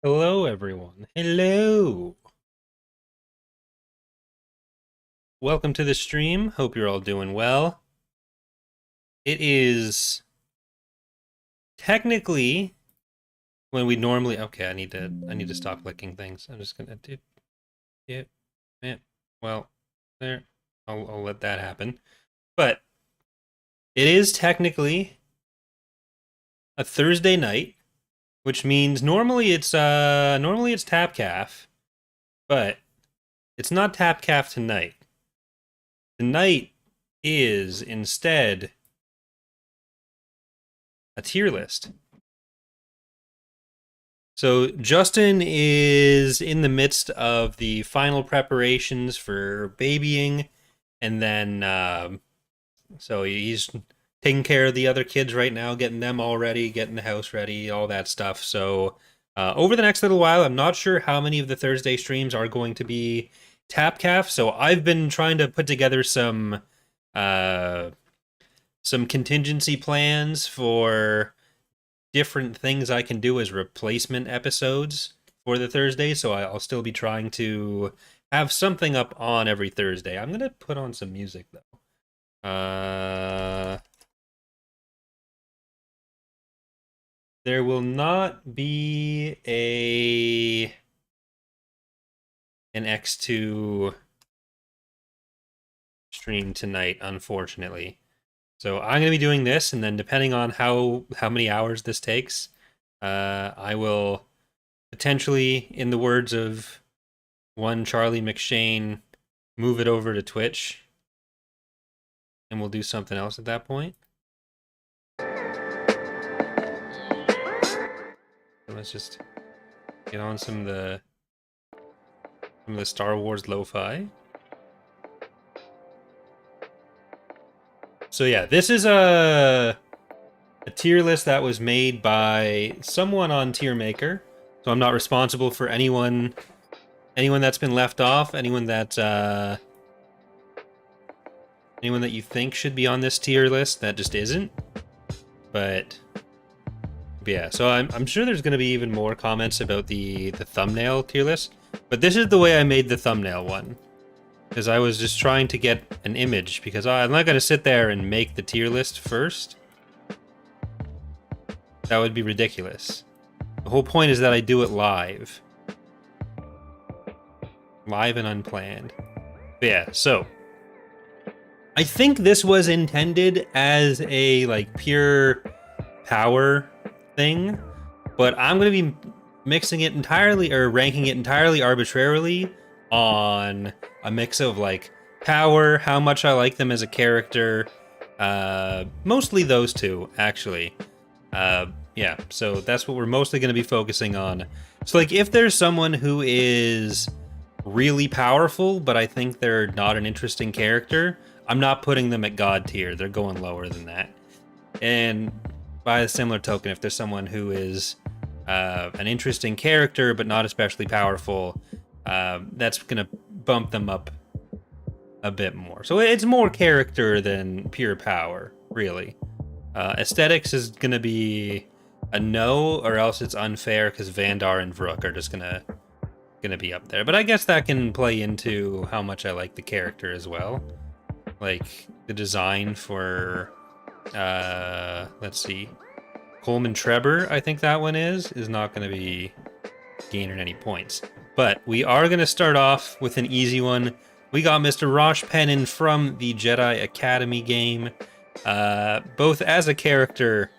Hello, everyone. Hello. Welcome to the stream. Hope you're all doing well. It is technically when we normally. Okay, I need to stop clicking things. I'm just gonna do it. Yeah. Well, there. I'll let that happen. But it is technically a Thursday night, which means normally it's Tap Calf, but it's not Tap Calf tonight. Tonight is instead a tier list. So Justin is in the midst of the final preparations for babying, and then so he's taking care of the other kids right now, getting them all ready, getting the house ready, all that stuff. So over the next little while, I'm not sure how many of the Thursday streams are going to be Tap Calf. So I've been trying to put together some contingency plans for different things I can do as replacement episodes for the Thursday, so I'll still be trying to have something up on every Thursday. I'm gonna put on some music though. There will not be an X2 stream tonight, unfortunately. So I'm going to be doing this, and then depending on how many hours this takes, I will potentially, in the words of one Charlie McShane, move it over to Twitch, and we'll do something else at that point. So let's just get on some of the Star Wars lo-fi. So yeah, this is a tier list that was made by someone on Tier Maker. So I'm not responsible for anyone that's been left off, anyone that you think should be on this tier list that just isn't. But yeah, so I'm sure there's going to be even more comments about the thumbnail tier list. But this is the way I made the thumbnail one. Because I was just trying to get an image, because I'm not going to sit there and make the tier list first. That would be ridiculous. The whole point is that I do it live. Live and unplanned. But yeah, so I think this was intended as a pure power thing, but I'm going to be mixing it entirely, or ranking it entirely arbitrarily on a mix of power, how much I like them as a character, mostly those two actually. Yeah, so that's what we're mostly going to be focusing on. So if there's someone who is really powerful, but I think they're not an interesting character, I'm not putting them at God tier. They're going lower than that. And by a similar token, if there's someone who is an interesting character, but not especially powerful, that's going to bump them up a bit more. So it's more character than pure power, really. Aesthetics is going to be a no, or else it's unfair because Vandar and Vrook are just gonna be up there. But I guess that can play into how much I like the character as well. Like the design for let's see, Coleman Trebor, I think that one is not going to be gaining any points. But we are going to start off with an easy one. We got Mr. Rosh Pennon from the Jedi Academy game. Both as a character,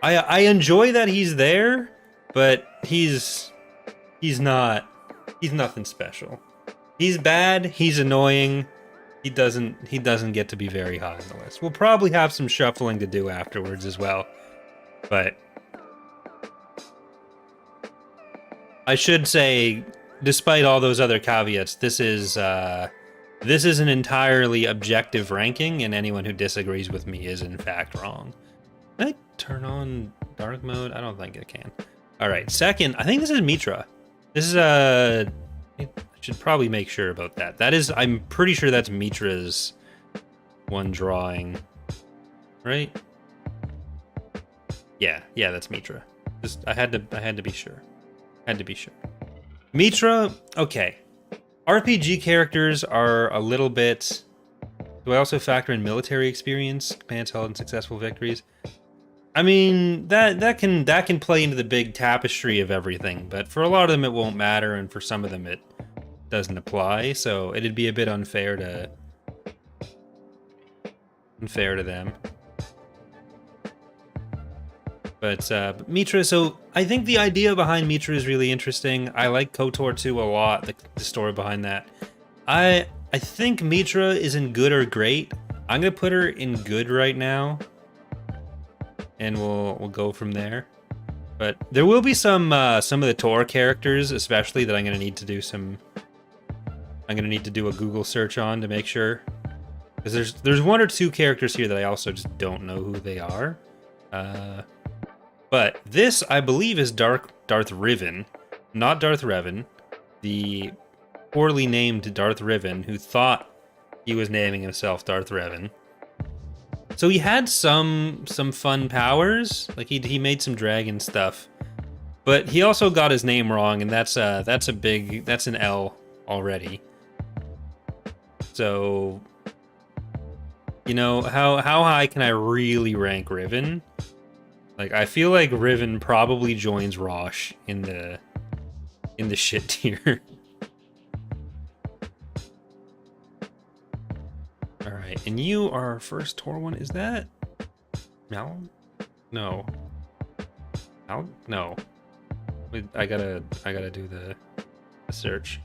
I enjoy that he's there, but he's nothing special. He's bad, he's annoying. He doesn't get to be very high on the list. We'll probably have some shuffling to do afterwards as well. But I should say, despite all those other caveats, this is an entirely objective ranking, and anyone who disagrees with me is in fact wrong. Can I turn on dark mode? I don't think it can. All right, second, I think this is Mitra. This is I should probably make sure about that. I'm pretty sure that's Mitra's one drawing, right? Yeah, that's Mitra. I had to be sure. Had to be sure. Mitra, okay. RPG characters are a little bit... Do I also factor in military experience, commands held, and successful victories? I mean, that can play into the big tapestry of everything, but for a lot of them it won't matter, and for some of them it doesn't apply, so it'd be a bit unfair to them. But Mitra, so I think the idea behind Mitra is really interesting. I like KOTOR 2 a lot, the story behind that. I think Mitra is in good or great. I'm gonna put her in good right now, and we'll go from there. But there will be some of the Tor characters, especially, that I'm gonna need to do a Google search on to make sure, because there's one or two characters here that I also just don't know who they are. But this, I believe, is Darth Riven, not Darth Revan, the poorly named Darth Riven, who thought he was naming himself Darth Revan. So he had some fun powers, like he made some dragon stuff, but he also got his name wrong, and that's an L already. So, you know, how high can I really rank Riven? Like, I feel like Riven probably joins Rosh in the shit tier. All right, and you are our first Tor one. Is that Malon? No. Malon? No. Wait, I gotta do the search.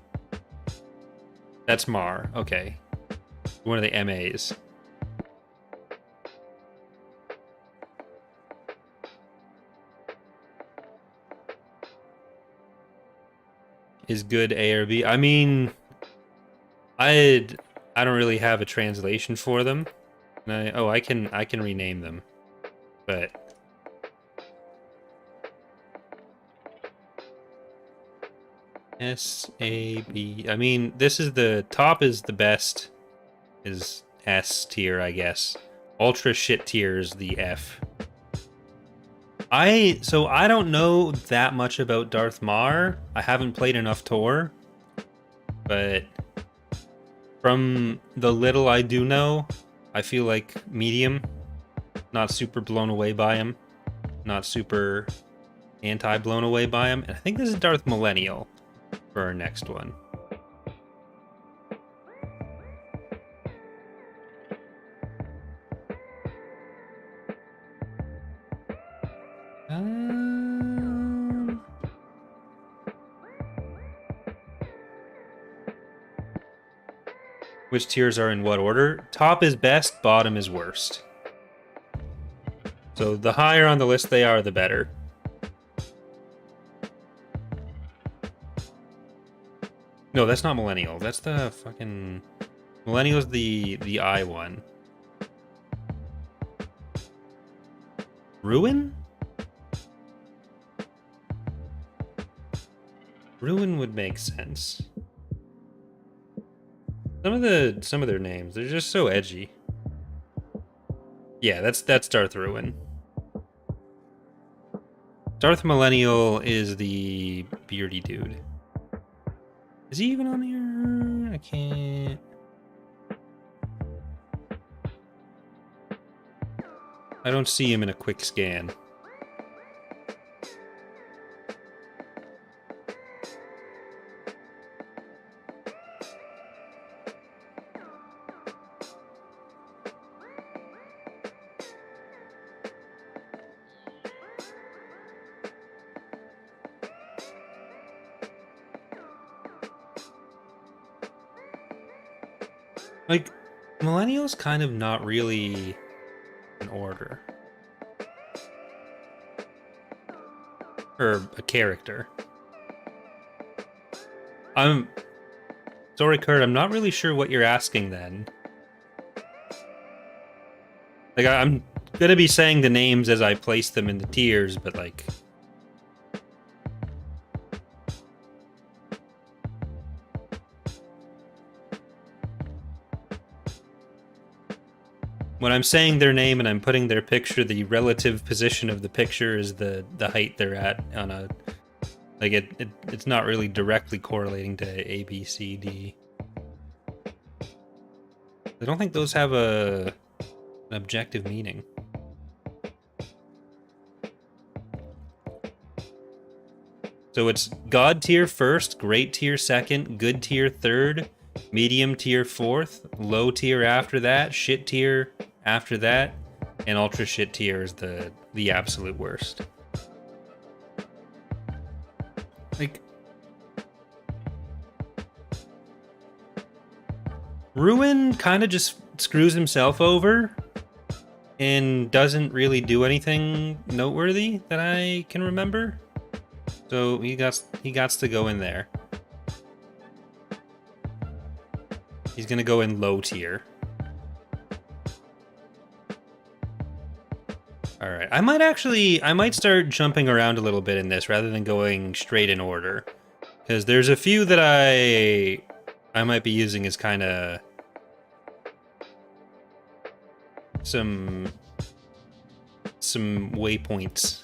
That's Mar. Okay. One of the MAs. Is good A or B? I mean, I don't really have a translation for them. I can rename them, but S-A-B. I mean, this is the top is the best, is S tier, I guess. Ultra shit tier is the F. So I don't know that much about Darth Mar. I haven't played enough Tor, but from the little I do know, I feel like medium. Not super blown away by him. Not super anti-blown away by him. And I think this is Darth Millennial for our next one. Which tiers are in what order? Top is best, bottom is worst. So the higher on the list they are, the better. No, that's not Millennial. That's the fucking... Millennial's the I one. Ruin? Ruin would make sense. Some of their names, they're just so edgy. Yeah, that's Darth Ruin. Darth Millennial is the beardy dude. Is he even on here? I can't. I don't see him in a quick scan. Like, Millennial's kind of not really an order. Or a character. Sorry, Kurt, I'm not really sure what you're asking then. Like, I'm gonna be saying the names as I place them in the tiers, but like... When I'm saying their name and I'm putting their picture, the relative position of the picture is the height they're at on a Like it's not really directly correlating to A, B, C, D. I don't think those have an objective meaning. So it's God tier first, great tier second, good tier third, medium tier fourth, low tier after that, shit tier after that, and ultra shit tier is the absolute worst. Like, Ruin kind of just screws himself over and doesn't really do anything noteworthy that I can remember. So he got to go in there. He's gonna go in low tier. All right, I might start jumping around a little bit in this rather than going straight in order, because there's a few that I might be using as kind of some waypoints.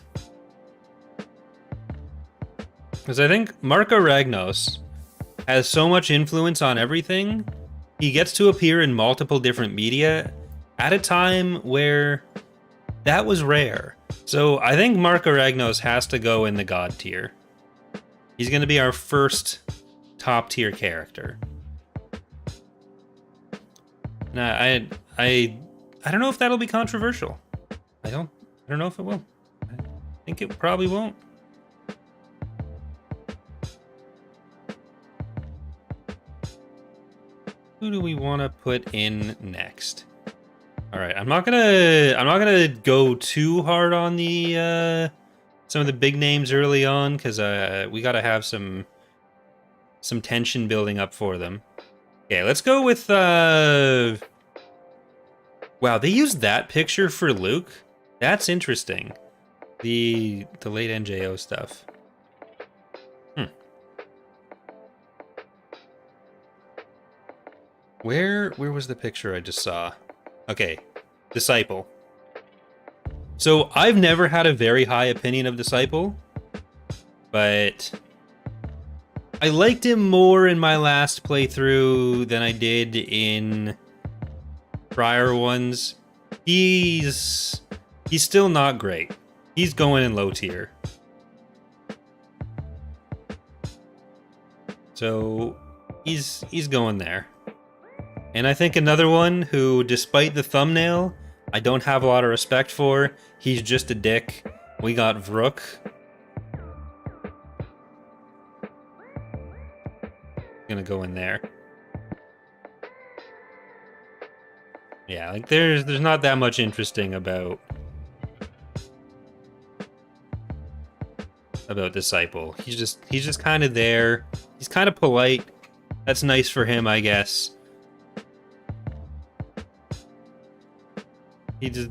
Because I think Marco Ragnos has so much influence on everything, he gets to appear in multiple different media at a time where that was rare. So I think Marco Ragnos has to go in the God tier. He's going to be our first top tier character. And I don't know if that'll be controversial. I don't know if it will. I think it probably won't. Who do we want to put in next? All right, I'm not gonna go too hard on the some of the big names early on, because we gotta have some tension building up for them. Okay, let's go with wow, they used that picture for Luke. That's interesting. The late NJO stuff. Where was the picture I just saw? Okay, Disciple. So I've never had a very high opinion of Disciple, but I liked him more in my last playthrough than I did in prior ones. He's still not great. He's going in low tier. So he's going there. And I think another one who, despite the thumbnail, I don't have a lot of respect for. He's just a dick. We got Vrook. Gonna go in there. Yeah, like there's not that much interesting about Disciple. He's just kind of there. He's kind of polite. That's nice for him, I guess. He just...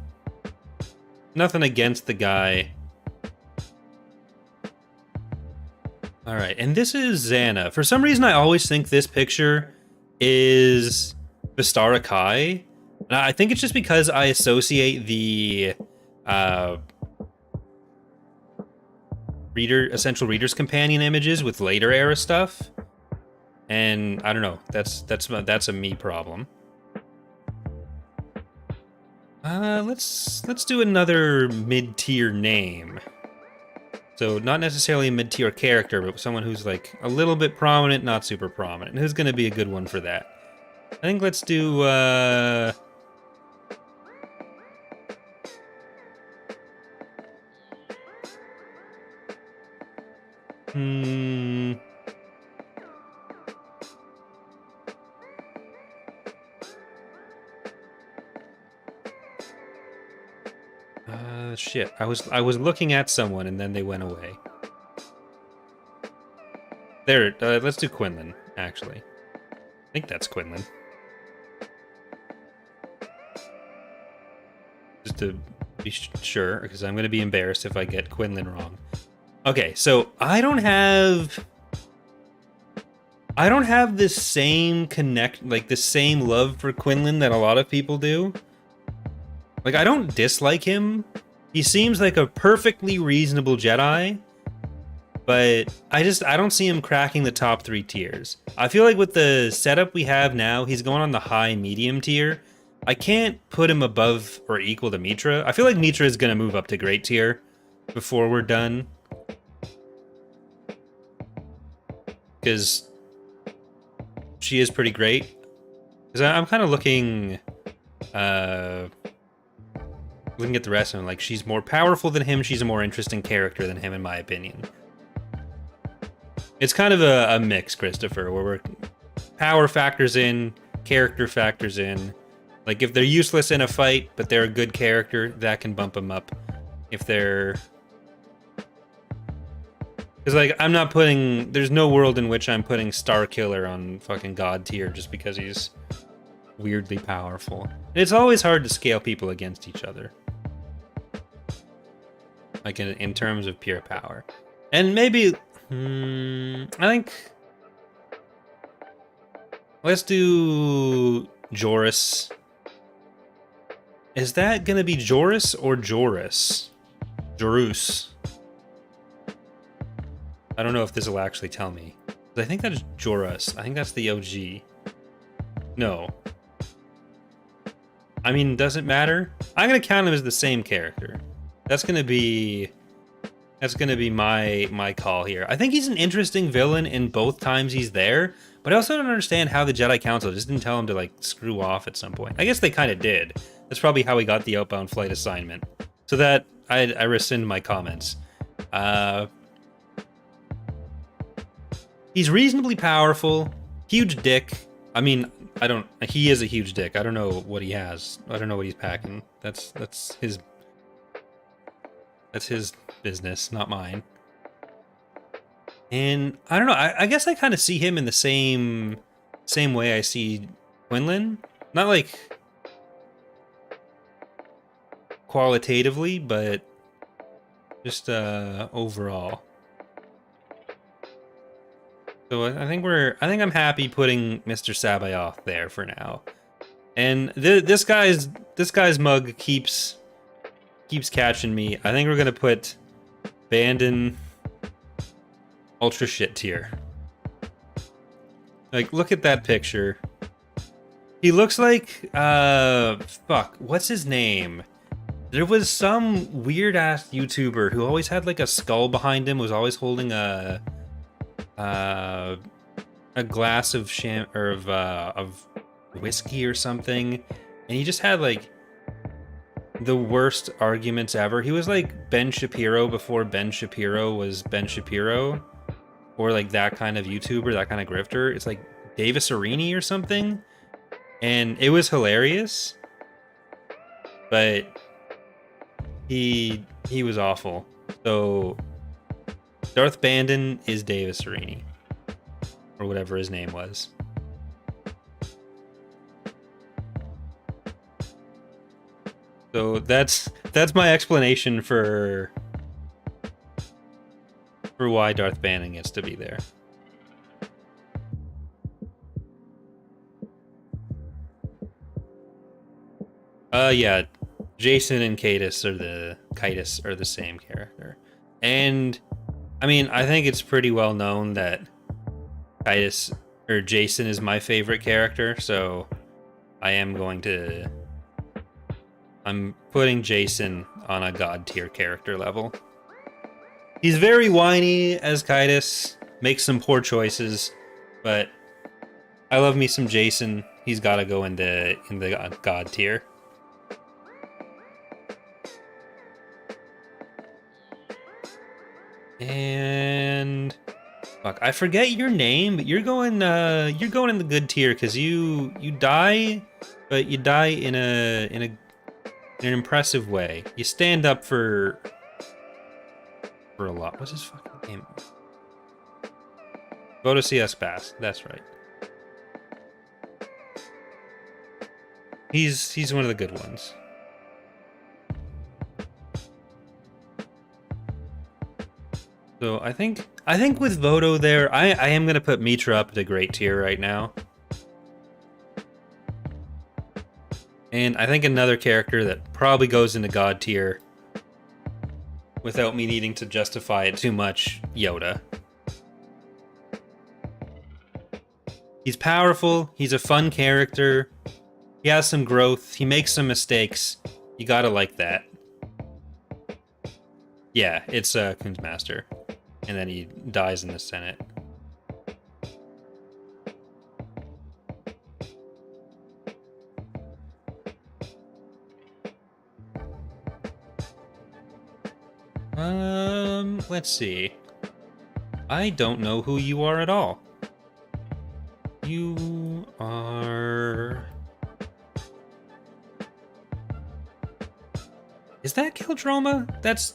nothing against the guy. Alright, and this is Xana. For some reason, I always think this picture is Vistara Kai. And I think it's just because I associate the Essential Reader's Companion images with later era stuff. And I don't know, that's a me problem. Let's do another mid-tier name. So not necessarily a mid-tier character, but someone who's like a little bit prominent, not super prominent. And who's going to be a good one for that? I think let's do shit. I was looking at someone and then they went away. There, let's do Quinlan, actually. I think that's Quinlan. Just to be sure, because I'm going to be embarrassed if I get Quinlan wrong. Okay, so I don't have this same the same love for Quinlan that a lot of people do. Like, I don't dislike him. He seems like a perfectly reasonable Jedi. but I don't see him cracking the top 3 tiers. I feel like with the setup we have now, he's going on the high medium tier. I can't put him above or equal to Mitra. I feel like Mitra is going to move up to great tier before we're done. Because she is pretty great. Because I'm kind of looking at the rest of them. Like, she's more powerful than him. She's a more interesting character than him, in my opinion. It's kind of a mix, Christopher, where power factors in, character factors in. Like, if they're useless in a fight, but they're a good character, that can bump them up. If they're... Because, like, I'm not putting... There's no world in which I'm putting Star Killer on fucking God tier just because he's weirdly powerful. And it's always hard to scale people against each other. Like, in terms of pure power. And maybe... I think... Let's do... Joris. Is that gonna be Joris or Joris? Jorus. I don't know if this will actually tell me. I think that's Joris. I think that's the OG. No. I mean, doesn't matter. I'm gonna count him as the same character. That's gonna be my call here. I think he's an interesting villain in both times he's there, but I also don't understand how the Jedi Council just didn't tell him to, like, screw off at some point. I guess they kind of did. That's probably how he got the outbound flight assignment. So that I rescind my comments. He's reasonably powerful, huge dick. I mean, he is a huge dick. I don't know what he has. I don't know what he's packing. That's his business, not mine. And I don't know, I guess I kind of see him in the same way I see Quinlan. Not like qualitatively, but just overall. So I think I'm happy putting Mr. Sabayoth there for now. And this guy's mug keeps catching me. I think we're gonna put Bandon ultra shit tier. Like, look at that picture. He looks like fuck, what's his name? There was some weird ass YouTuber who always had like a skull behind him, was always holding a glass of of whiskey or something, and he just had like the worst arguments ever. He was like Ben Shapiro before Ben Shapiro was Ben Shapiro, or like that kind of YouTuber, that kind of grifter. It's like Davis Arini or something, and it was hilarious, but he was awful. So Darth Bandon is Davis Arini, or whatever his name was. So that's my explanation for why Darth Bandon gets to be there. Yeah, Jason and Kaitis are the same character. And I mean, I think it's pretty well known that Jason is my favorite character, so I'm putting Jason on a god tier character level. He's very whiny as Kaitis, makes some poor choices, but I love me some Jason. He's got to go in the god tier. And fuck, I forget your name, but you're going in the good tier because you die, but you die in an impressive way. You stand up for a lot. What's his fucking name? Go to CS Bass. That's right. He's one of the good ones. So I think with Voto there, I am gonna put Mitra up to great tier right now. And I think another character that probably goes into god tier without me needing to justify it too much, Yoda. He's powerful, he's a fun character, he has some growth, he makes some mistakes. You gotta like that. Yeah, it's Kun's Master. And then he dies in the Senate. Let's see. I don't know who you are at all. You are... Is that Keldroma? That's...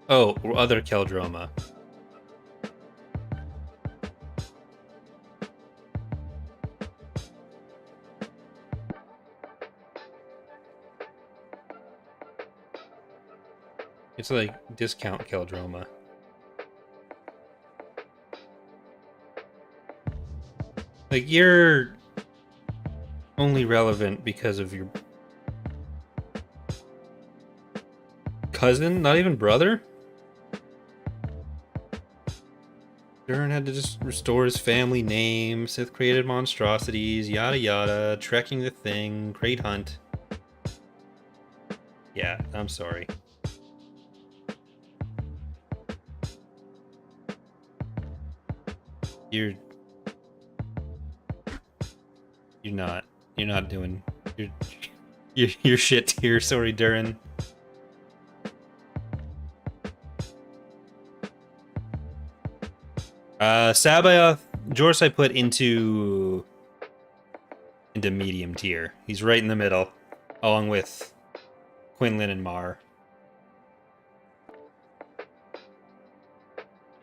Oh, or other Keldroma. It's like discount Keldroma. Like, you're only relevant because of your cousin, not even brother? Durin had to just restore his family name, Sith created monstrosities, yada yada, trekking the thing, great hunt. Yeah, I'm sorry. You're not doing your shit here, sorry, Durin. Sabaoth, Jorce I put into medium tier. He's right in the middle, along with Quinlan and Mar.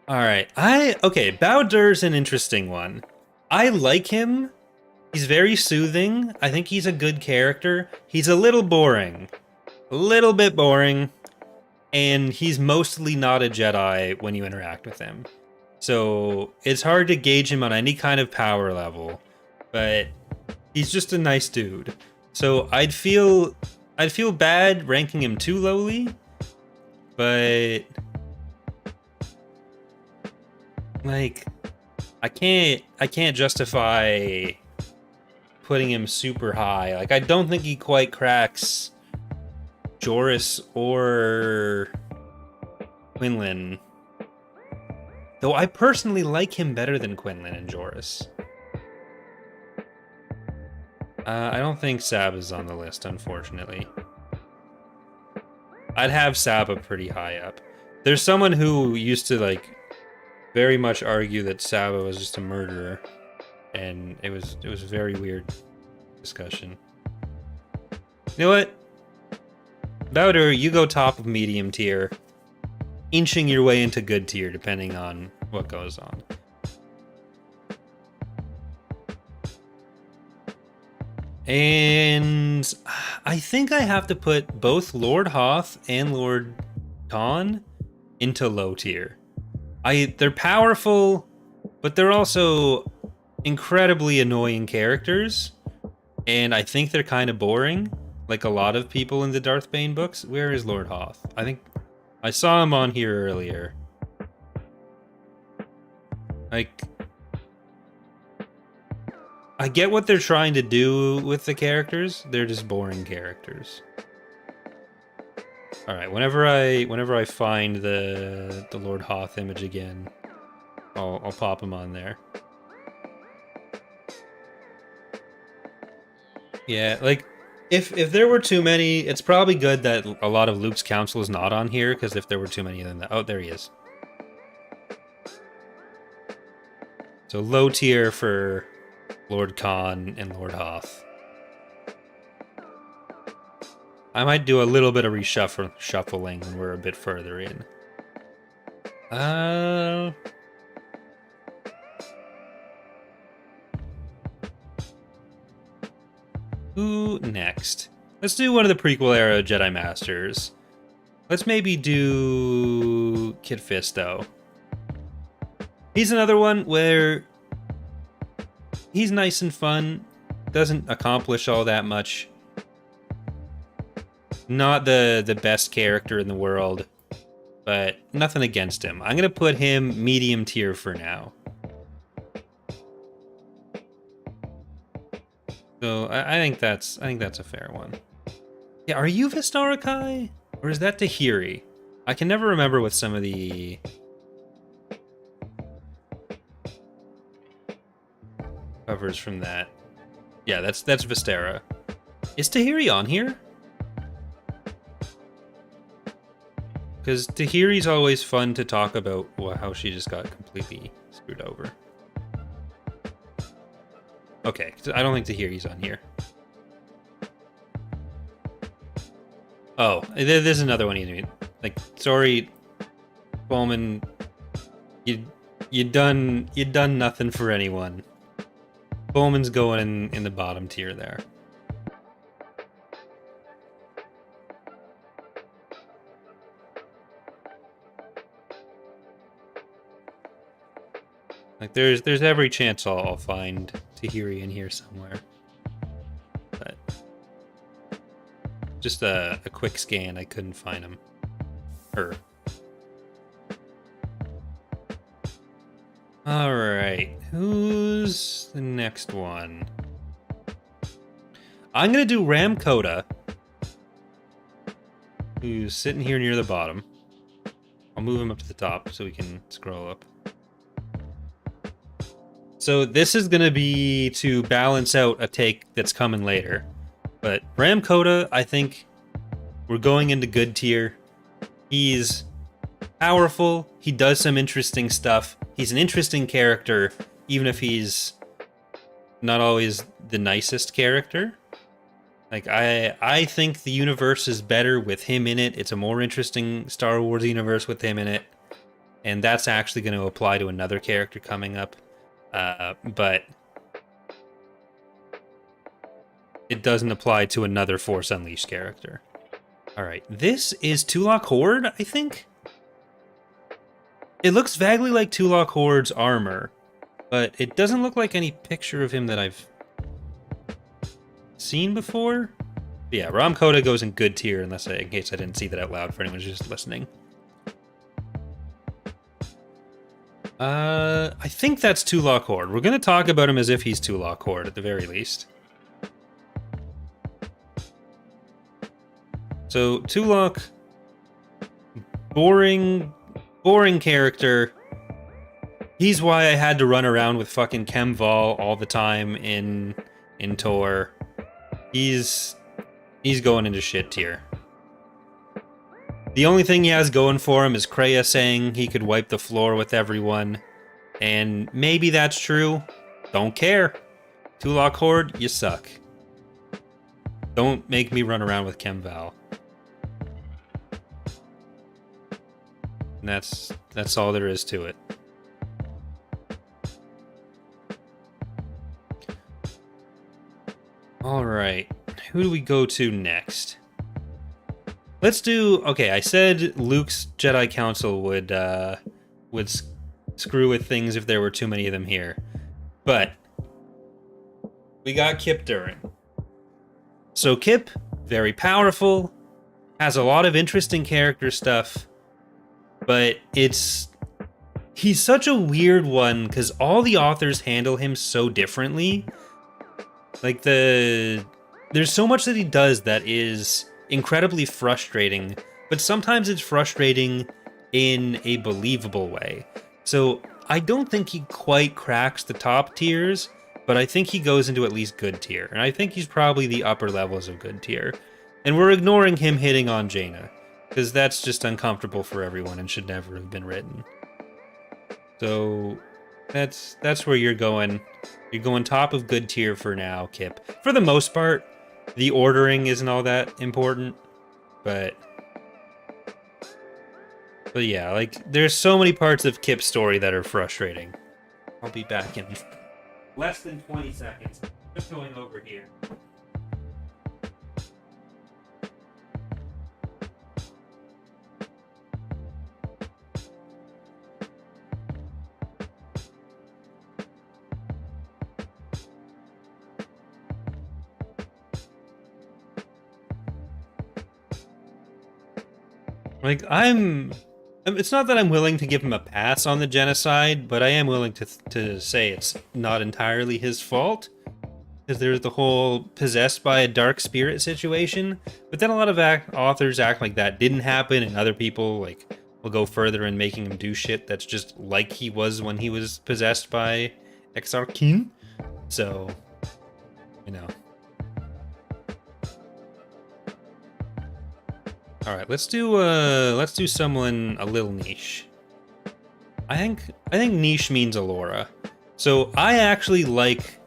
Alright, okay, Bao-Dur's an interesting one. I like him. He's very soothing. I think he's a good character. He's a little boring. A little bit boring. And he's mostly not a Jedi when you interact with him. So it's hard to gauge him on any kind of power level. But he's just a nice dude. So I'd feel bad ranking him too lowly. But like I can't justify putting him super high. Like, I don't think he quite cracks Joris or Quinlan. Though I personally like him better than Quinlan and Joris. I don't think Sab is on the list, unfortunately. I'd have Saba pretty high up. There's someone who used to, like, very much argue that Saba was just a murderer. And it was a very weird discussion. You know what? Bao-Dur, you go top of medium tier, inching your way into good tier depending on what goes on. And I think I have to put both Lord Hoth and Lord Khan into low tier. They're powerful, but they're also incredibly annoying characters, and I think they're kind of boring, like a lot of people in the Darth Bane books. Where is Lord Hoth? I think I saw him on here earlier. Like, I get what they're trying to do with the characters. They're just boring characters. All right, whenever I find the Lord Hoth image again, I'll pop him on there. Yeah, like, if there were too many, it's probably good that a lot of Luke's council is not on here, because if there were too many, then oh, there he is. So low tier for Lord Khan and Lord Hoth. I might do a little bit of reshuffling when we're a bit further in. Who next? Let's do one of the prequel era Jedi Masters. Let's maybe do Kit Fisto. He's another one where he's nice and fun. doesn't accomplish all that much. Not the best character in the world, but nothing against him. I'm gonna put him medium tier for now. So I think that's a fair one. Yeah, are you Vistarakai? Or is that Tahiri? I can never remember with some of the covers from that. Yeah, that's Vistara. Is Tahiri on here? Because Tahiri's always fun to talk about how she just got completely screwed over. Okay, I don't think Tahiri's on here. Oh, there's another one you need. Like, sorry, Bowman, you done nothing for anyone. Bowman's going in the bottom tier there. Like, there's every chance I'll find Tahiri in here somewhere. But just a quick scan, I couldn't find him. Her. Alright, who's the next one? I'm gonna do Ramkota, who's sitting here near the bottom. I'll move him up to the top so we can scroll up. So this is going to be to balance out a take that's coming later. But Ramkota, I think we're going into good tier. He's powerful. He does some interesting stuff. He's an interesting character, even if he's not always the nicest character. Like, I think the universe is better with him in it. It's a more interesting Star Wars universe with him in it. And that's actually going to apply to another character coming up. But it doesn't apply to another Force Unleashed character. Alright, this is Tulak Horde, I think? It looks vaguely like Tulak Horde's armor, but it doesn't look like any picture of him that I've seen before. But yeah, Ramkota goes in good tier, in case I didn't see that out loud for anyone who's just listening. I think that's Tulak Horde. We're going to talk about him as if he's Tulak Horde, at the very least. So, Tulak, boring character. He's why I had to run around with fucking Chemval all the time in Tor. He's going into shit tier. The only thing he has going for him is Kreia saying he could wipe the floor with everyone. And maybe that's true. Don't care. Tulak Horde, you suck. Don't make me run around with Chemval. And that's all there is to it. Alright. Who do we go to next? Let's do... Okay, I said Luke's Jedi Council would screw with things if there were too many of them here. But we got Kip Durin. So Kip, very powerful, has a lot of interesting character stuff, but he's such a weird one because all the authors handle him so differently. Like there's so much that he does that is incredibly frustrating, but sometimes it's frustrating in a believable way. So I don't think he quite cracks the top tiers, but I think he goes into at least good tier, and I think he's probably the upper levels of good tier. And we're ignoring him hitting on Jaina, because that's just uncomfortable for everyone and should never have been written. So that's where you're going. You're going top of good tier for now, Kip. For the most part, the ordering isn't all that important, but yeah, like, there's so many parts of Kip's story that are frustrating. I'll be back in less than 20 seconds. Just going over here. Like, it's not that I'm willing to give him a pass on the genocide, but I am willing to say it's not entirely his fault. Because there's the whole possessed by a dark spirit situation. But then a lot of authors act like that didn't happen, and other people, like, will go further in making him do shit that's just like he was when he was possessed by Exarchine. So, you know. All right, let's do someone a little niche. I think niche means Alora. So I actually like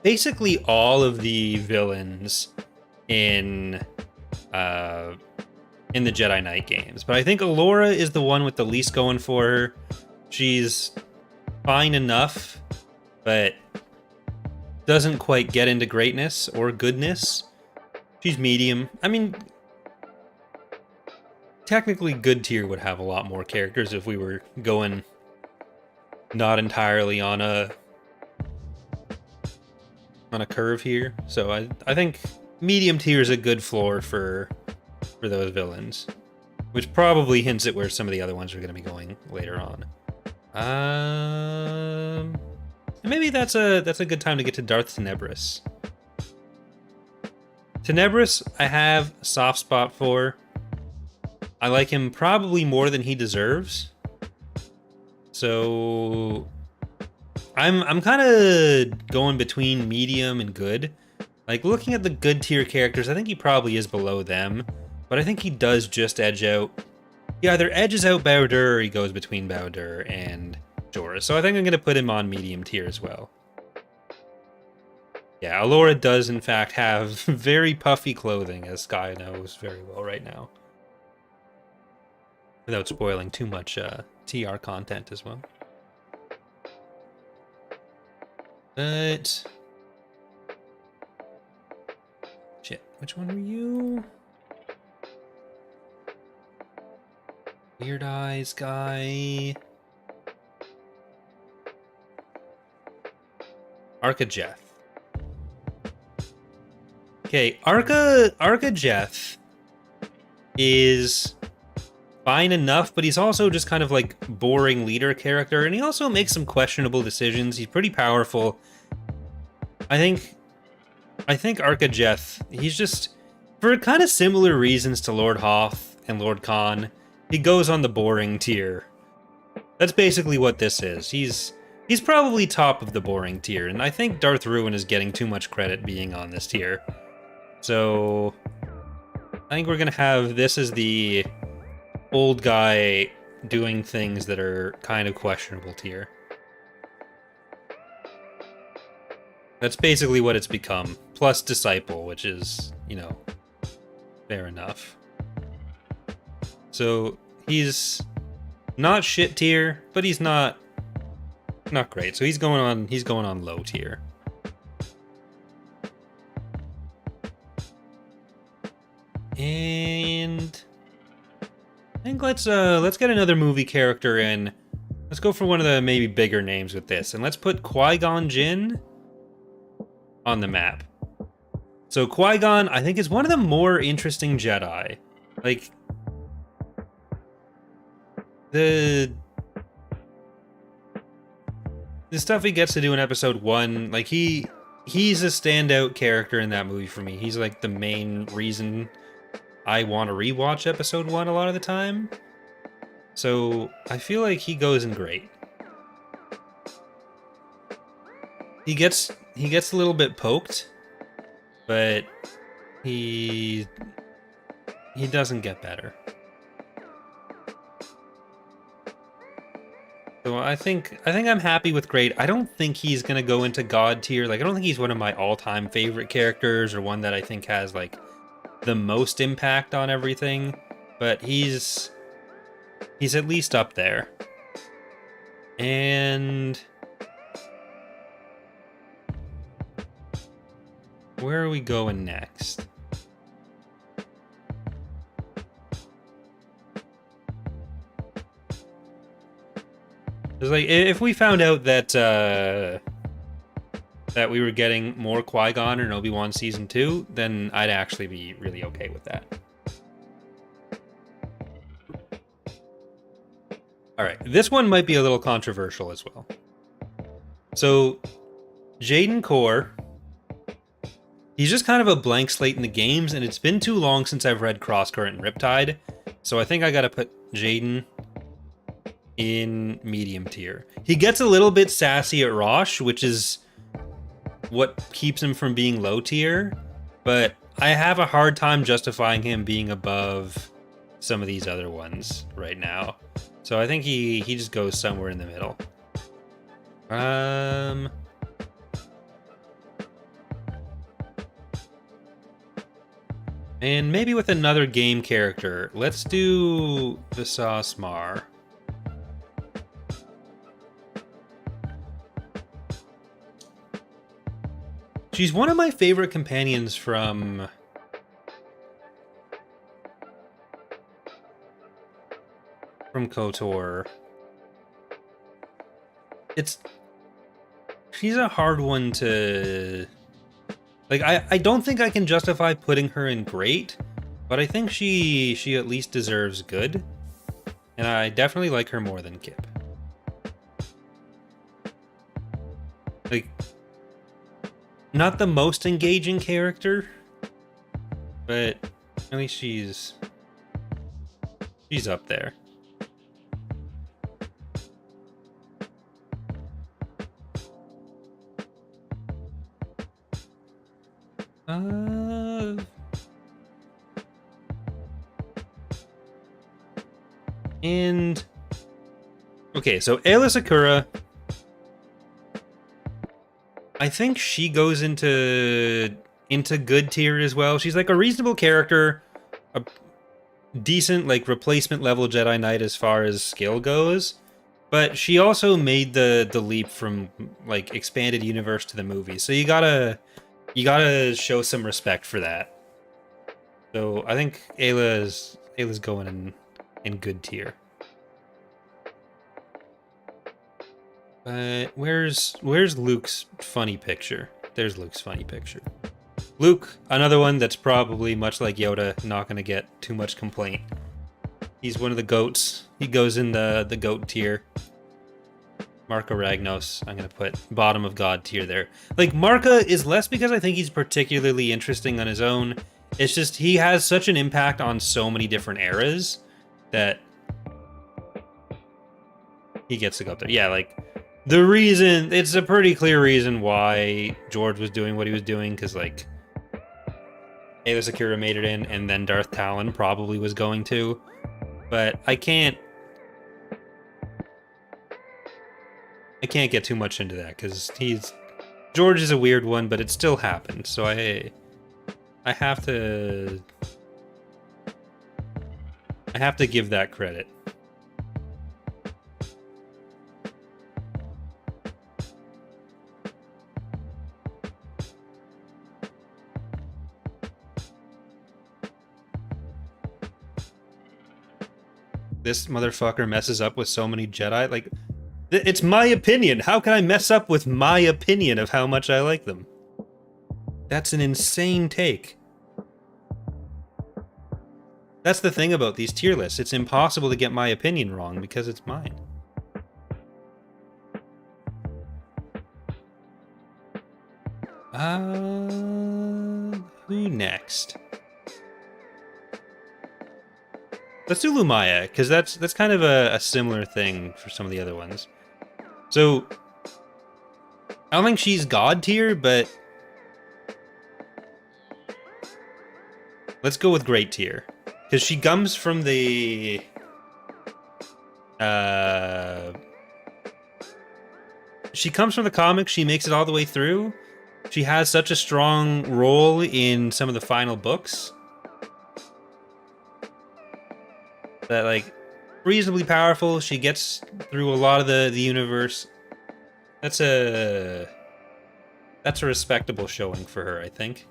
basically all of the villains in the Jedi Knight games, but I think Alora is the one with the least going for her. She's fine enough, but doesn't quite get into greatness or goodness. She's medium. I mean, technically good tier would have a lot more characters if we were going not entirely on a curve here. So I think medium tier is a good floor for those villains, which probably hints at where some of the other ones are going to be going later on. Maybe that's a good time to get to Darth Tenebris. Tenebris, I have a soft spot for. I like him probably more than he deserves. So I'm kind of going between medium and good. Like, looking at the good tier characters, I think he probably is below them, but I think he does just edge out. He either edges out Bowder or he goes between Bowder and Jorah. So I think I'm going to put him on medium tier as well. Yeah, Alora does in fact have very puffy clothing, as Sky knows very well right now. Without spoiling too much TR content as well. But shit, which one were you? Weird Eyes guy. Arca Jeth. Okay, Arca Jeth is fine enough, but he's also just kind of like boring leader character, and he also makes some questionable decisions. He's pretty powerful. I think Arca Jeth, he's just, for kind of similar reasons to Lord Hoth and Lord Khan, he goes on the boring tier. That's basically what this is. He's probably top of the boring tier, and I think Darth Ruin is getting too much credit being on this tier. So I think we're gonna have this as the old guy doing things that are kind of questionable tier. That's basically what it's become, plus Disciple, which is, you know, fair enough. So he's not shit tier, but he's not great. So he's going on low tier. And I think let's get another movie character in. Let's go for one of the maybe bigger names with this, and let's put Qui-Gon Jinn on the map. So Qui-Gon, I think, is one of the more interesting Jedi. Like, the stuff he gets to do in episode 1, like, he's a standout character in that movie for me. He's like the main reason I want to rewatch episode 1 a lot of the time. So I feel like he goes in great. He gets a little bit poked, but he doesn't get better. So I think I'm happy with great. I don't think he's gonna go into God tier. Like, I don't think he's one of my all-time favorite characters or one that I think has like the most impact on everything, but he's at least up there. And where are we going next? It's like, if we found out that that we were getting more Qui-Gon in Obi-Wan Season 2, then I'd actually be really okay with that. All right, this one might be a little controversial as well. So, Jaden Core, he's just kind of a blank slate in the games, and it's been too long since I've read Crosscurrent and Riptide, so I think I gotta put Jaden in medium tier. He gets a little bit sassy at Rosh, which is what keeps him from being low tier, but I have a hard time justifying him being above some of these other ones right now. So I think he just goes somewhere in the middle. And maybe with another game character. Let's do Visas Mar. She's one of my favorite companions from KOTOR. She's a hard one to... Like, I don't think I can justify putting her in great, but I think she at least deserves good. And I definitely like her more than Kip. Like, not the most engaging character, but at least she's up there. And okay, so Aayla Secura, I think she goes into good tier as well. She's like a reasonable character, a decent like replacement level Jedi Knight as far as skill goes, but she also made the leap from like expanded universe to the movie. So you gotta show some respect for that. So I think Aayla's going in good tier. But where's Luke's funny picture? There's Luke's funny picture. Luke, another one that's probably much like Yoda, not going to get too much complaint. He's one of the goats. He goes in the goat tier. Marka Ragnos, I'm going to put bottom of God tier there. Like, Marka is less because I think he's particularly interesting on his own. It's just he has such an impact on so many different eras that he gets to go up there. Yeah, like, the reason, it's a pretty clear reason why George was doing what he was doing, because, like, Aayla Secura made it in, and then Darth Talon probably was going to. But I can't get too much into that, because George is a weird one, but it still happened, so I have to give that credit. This motherfucker messes up with so many Jedi. Like, it's my opinion. How can I mess up with my opinion of how much I like them? That's an insane take. That's the thing about these tier lists. It's impossible to get my opinion wrong because it's mine. Who next? Let's do Lumaya, because that's kind of a similar thing for some of the other ones. So, I don't think she's God tier, but let's go with Great tier. Because she comes from the... she comes from the comics, she makes it all the way through. She has such a strong role in some of the final books. That, like, reasonably powerful. She gets through a lot of the universe. That's a respectable showing for her, I think.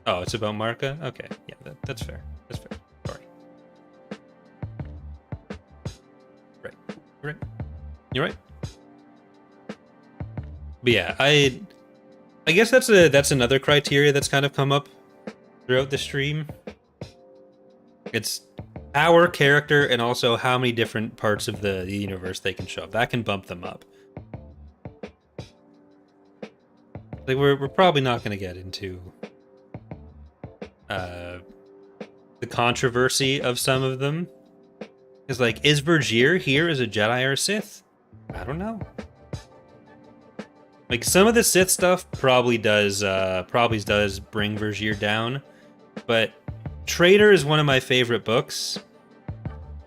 Oh, it's about Marka? Okay, yeah, that's fair. That's fair. Sorry. Right. You're right. You're right. But yeah, I guess that's another criteria that's kind of come up throughout the stream. It's power, character, and also how many different parts of the universe they can show up. That can bump them up. Like we're probably not going to get into the controversy of some of them. Because like, is Vergir here as a Jedi or a Sith? I don't know. Like some of the Sith stuff probably does bring Vergir down, but Traitor is one of my favorite books.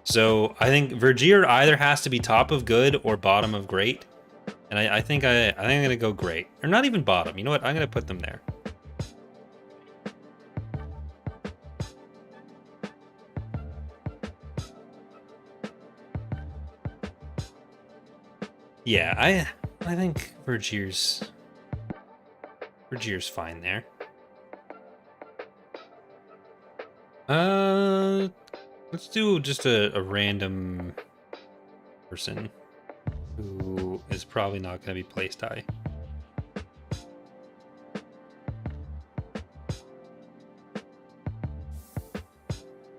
So I think Vergir either has to be top of good or bottom of great. And I think I'm gonna go great. Or not even bottom. You know what? I'm gonna put them there. Yeah, I think Vergir's fine there. Let's do just a random person who is probably not going to be placed high.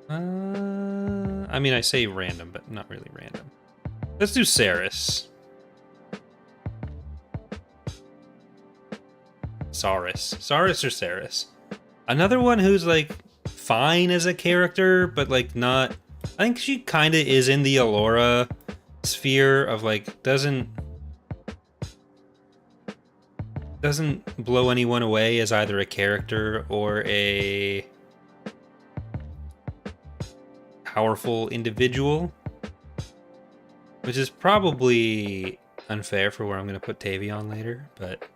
I mean, I say random, but not really random. Let's do Saris. Saris or Saris. Another one who's like fine as a character, but like not. I think she kind of is in the Allura sphere of like doesn't blow anyone away as either a character or a powerful individual, which is probably unfair for where I'm going to put Tavion later, but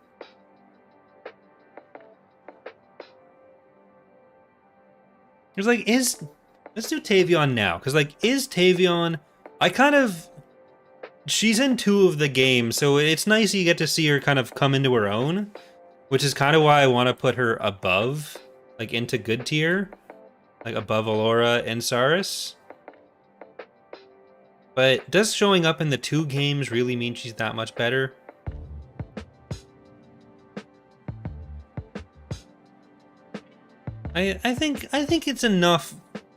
there's like, let's do Tavion now, because like, is Tavion, she's in 2 of the games, so it's nice you get to see her kind of come into her own, which is kind of why I want to put her above, like into good tier, like above Allura and Saris. But does showing up in the 2 games really mean she's that much better? I think it's enough.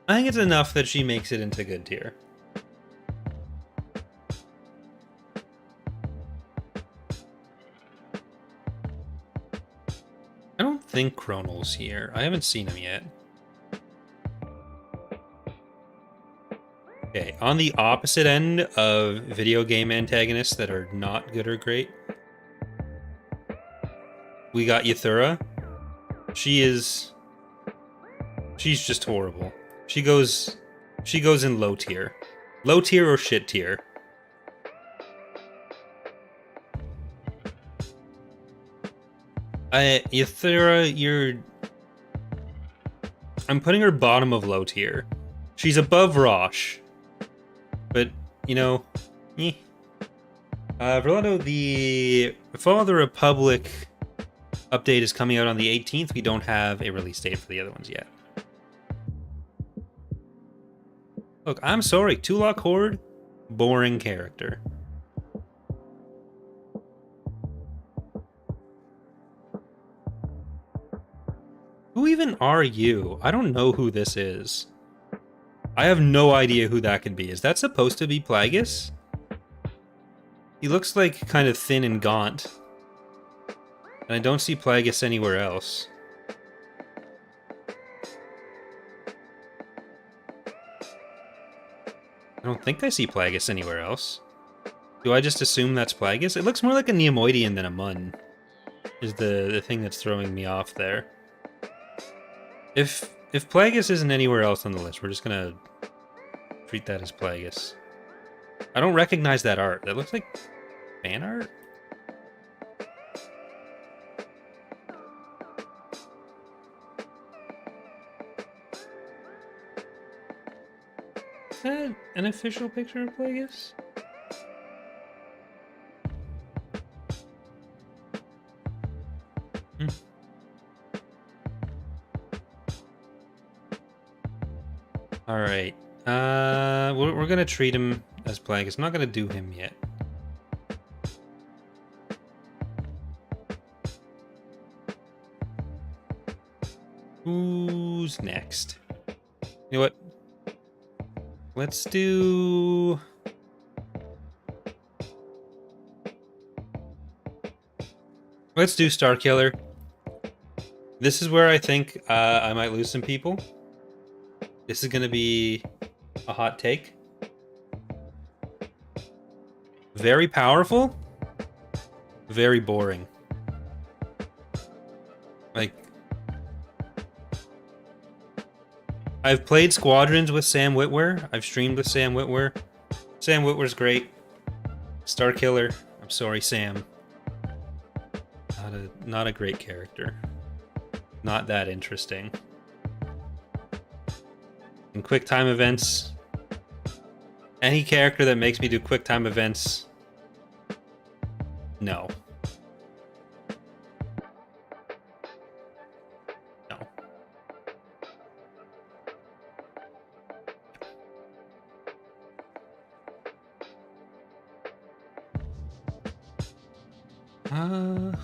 I think it's enough that she makes it into good tier. I don't think Chronal's here. I haven't seen him yet. Okay, on the opposite end of video game antagonists that are not good or great, we got Yathura. She's just horrible. She goes in low tier. Low tier or shit tier. Yathura, I'm putting her bottom of low tier. She's above Rosh. But, you know, Verlando, the Fall of the Republic update is coming out on the 18th. We don't have a release date for the other ones yet. Look, I'm sorry, Tulok Horde, boring character. Who even are you? I don't know who this is. I have no idea who that could be. Is that supposed to be Plagueis? He looks like kind of thin and gaunt. And I don't see Plagueis anywhere else. I don't think I see Plagueis anywhere else. Do I just assume that's Plagueis? It looks more like a Neomoidian than a Mun. Is the thing that's throwing me off there. If Plagueis isn't anywhere else on the list, we're just gonna treat that as Plagueis. I don't recognize that art. That looks like fan art? Is that an official picture of Plagueis? Alright. We're gonna treat him as Plagueis. I'm not gonna do him yet. Who's next? You know what? Let's do... Let's do Starkiller. This is where I think I might lose some people. This is going to be a hot take. Very powerful. Very boring. Like, I've played Squadrons with Sam Witwer. I've streamed with Sam Witwer. Sam Witwer's great. Starkiller. I'm sorry, Sam. Not a great character. Not that interesting. And quick time events. Any character that makes me do quick time events. No. No.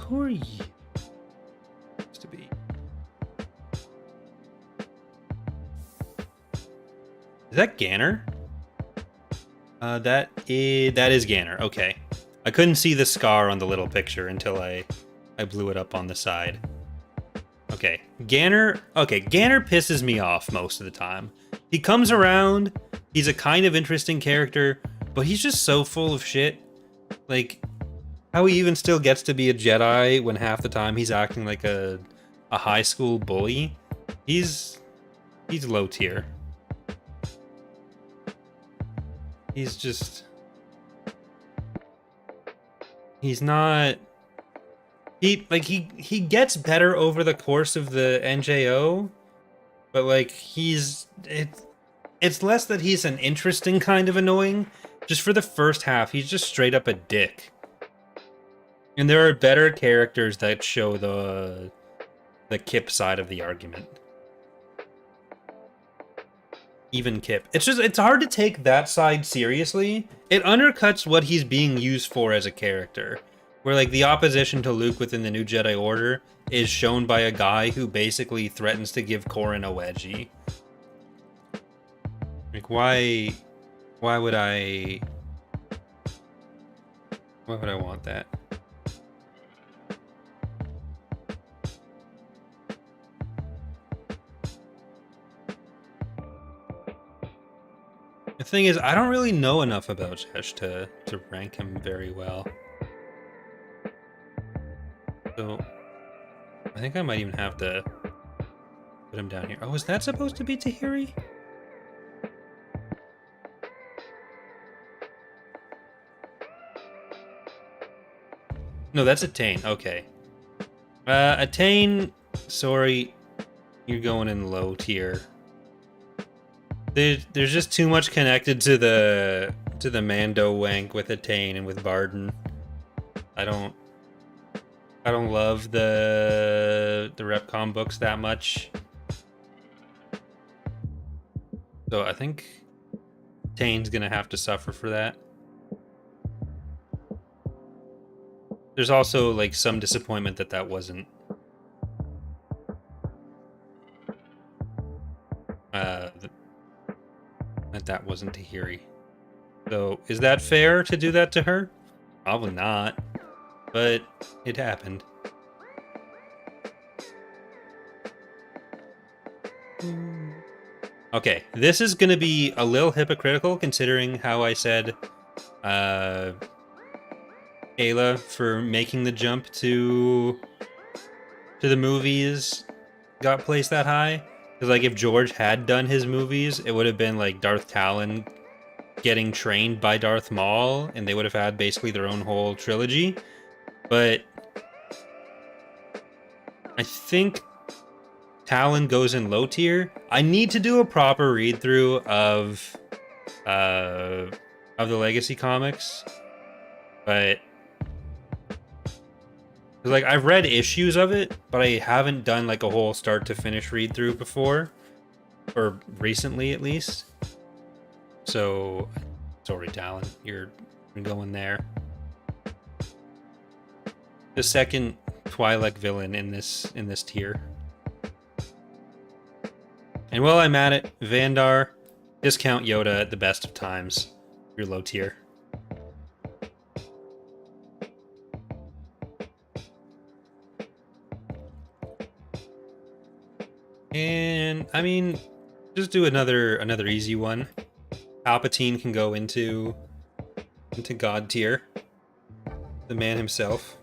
Who are you? Supposed to be. Is that Ganner? That is Ganner. Okay. I couldn't see the scar on the little picture until I blew it up on the side. Okay. Ganner pisses me off most of the time. He comes around, he's a kind of interesting character, but he's just so full of shit. Like, how he even still gets to be a Jedi when half the time he's acting like a high school bully. He's low tier. He's just... He's not... He gets better over the course of the NJO, but like it's less that he's an interesting kind of annoying. Just for the first half, he's just straight up a dick. And there are better characters that show the Kip side of the argument. Even Kip. It's hard to take that side seriously. It undercuts what he's being used for as a character. Where, like, the opposition to Luke within the New Jedi Order is shown by a guy who basically threatens to give Corran a wedgie. Like, why would I want that? The thing is, I don't really know enough about Jesh to rank him very well. So, I think I might even have to put him down here. Oh, is that supposed to be Tahiri? No, that's Attain. Okay. Attain, sorry, you're going in low tier. There's just too much connected to the Mando wank with Attain and with Barden. I don't love the Repcom books that much. So I think Attain's gonna have to suffer for that. There's also like some disappointment that wasn't that wasn't Tahiri. So is that fair to do that to her? Probably not. But it happened. Okay, this is going to be a little hypocritical considering how I said Ayla for making the jump to the movies got placed that high. Because like if George had done his movies, it would have been like Darth Talon getting trained by Darth Maul, and they would have had basically their own whole trilogy. But I think Talon goes in low tier. I need to do a proper read through of the Legacy comics, but like I've read issues of it, but I haven't done like a whole start to finish read through before, or recently at least. So sorry, Talon, you're going there. The second Twi'lek villain in this tier. And while I'm at it, Vandar, discount Yoda at the best of times. You're low tier. And I mean, just do another easy one. Palpatine can go into God tier. The man himself.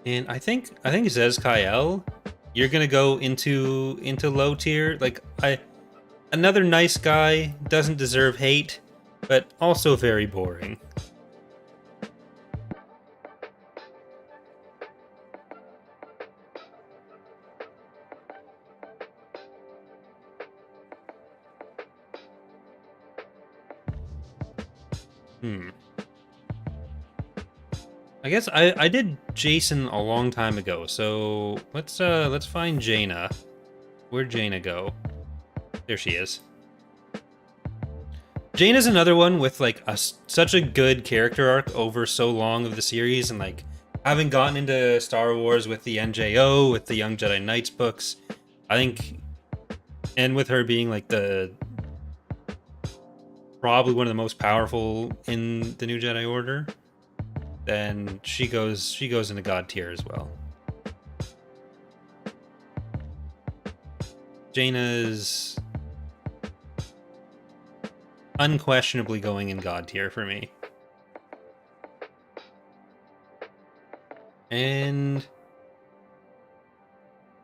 And I think Zez Kyle, you're gonna go into low tier. Like another nice guy, doesn't deserve hate, but also very boring. I guess I did Jason a long time ago, so let's find Jaina. Where'd Jaina go? There she is. Jaina's another one with like such a good character arc over so long of the series, and like having gotten into Star Wars with the NJO, with the Young Jedi Knights books, I think, and with her being like probably one of the most powerful in the New Jedi Order, then she goes into God tier as well. Jaina's unquestionably going in God tier for me. And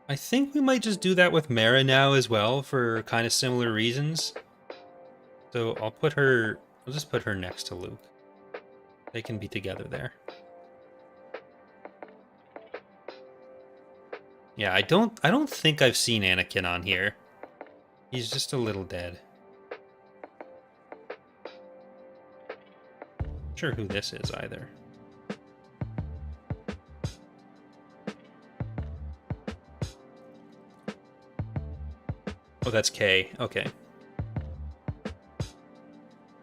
I think we might just do that with Mara now as well for kind of similar reasons. So I'll just put her next to Luke. They can be together there. Yeah, I don't think I've seen Anakin on here. He's just a little dead. Not sure who this is either. Oh, that's Kay. Okay.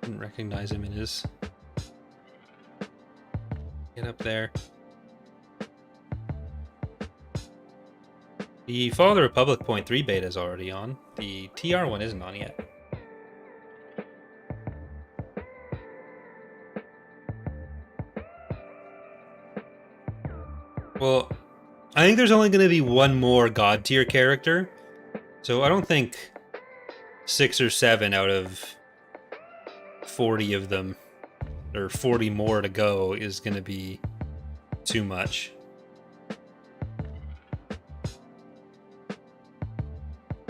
Didn't recognize him in his... Get up there. The Fall of the Republic .3 beta is already on. The TR one isn't on yet. Well, I think there's only going to be one more God tier character. So I don't think 6 or 7 out of 40 of them, or 40 more to go, is going to be too much.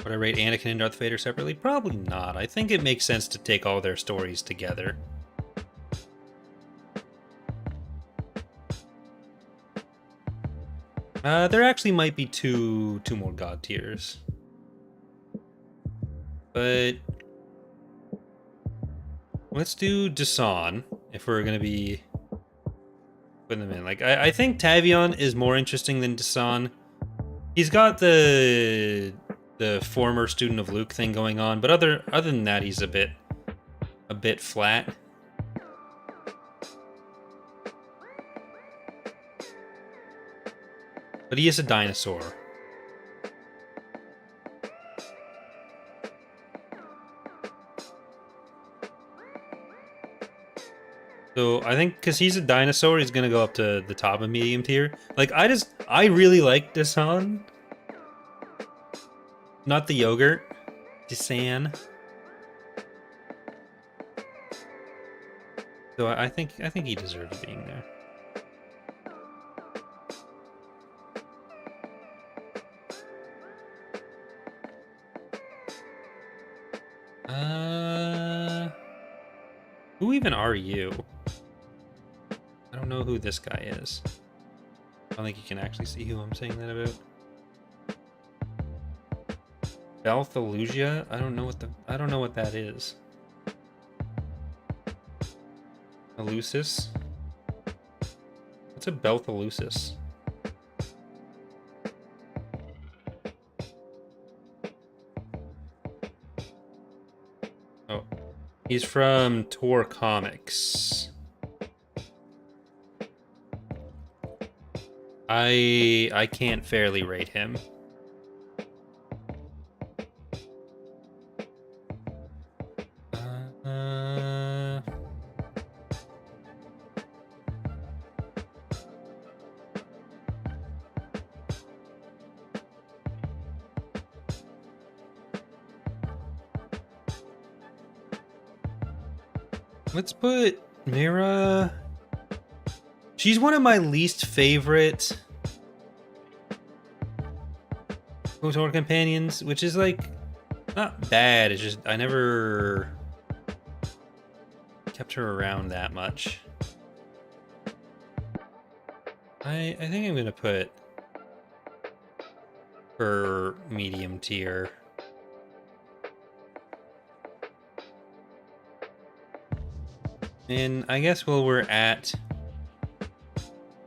Would I rate Anakin and Darth Vader separately? Probably not. I think it makes sense to take all their stories together. There actually might be two more God tiers. But let's do Dasan if we're gonna be putting them in. Like I think Tavion is more interesting than Dasan. He's got the former student of Luke thing going on, but other than that, he's a bit flat. But he is a dinosaur. So I think because he's a dinosaur, he's gonna go up to the top of medium tier. Like I really like Dasan. Not the yogurt. Dasan. So I think he deserves being there. Who even are you? I don't know who this guy is. I don't think you can actually see who I'm saying that about. Balthalusia? I don't know what that is. Elusis? What's a Balthalusis? He's from Tor Comics. I can't fairly rate him. Let's put Mira. She's one of my least favorite KOTOR companions, which is like not bad. It's just I never kept her around that much. I think I'm gonna put her medium tier. And I guess while we're at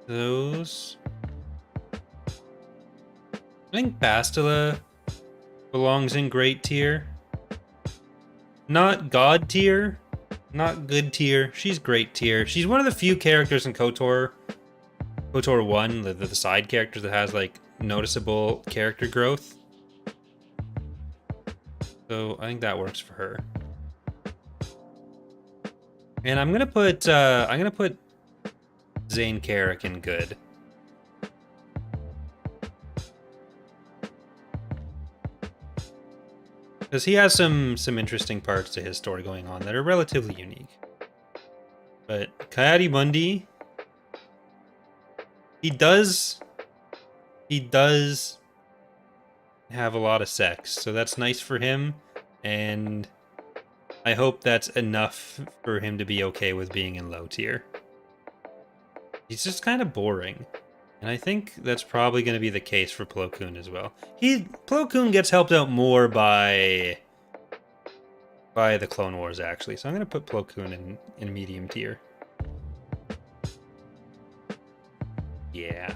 those, I think Bastila belongs in great tier. Not god tier, not good tier. She's great tier. She's one of the few characters in KOTOR 1, the side characters that has like noticeable character growth. So I think that works for her. And I'm gonna put Zane Carrick in good. Because he has some interesting parts to his story going on that are relatively unique. But Coyote Mundi, he does have a lot of sex, so that's nice for him, and I hope that's enough for him to be okay with being in low tier. He's just kind of boring. And I think that's probably going to be the case for Plo Koon as well. Plo Koon gets helped out more by the Clone Wars, actually. So I'm going to put Plo Koon in medium tier. Yeah.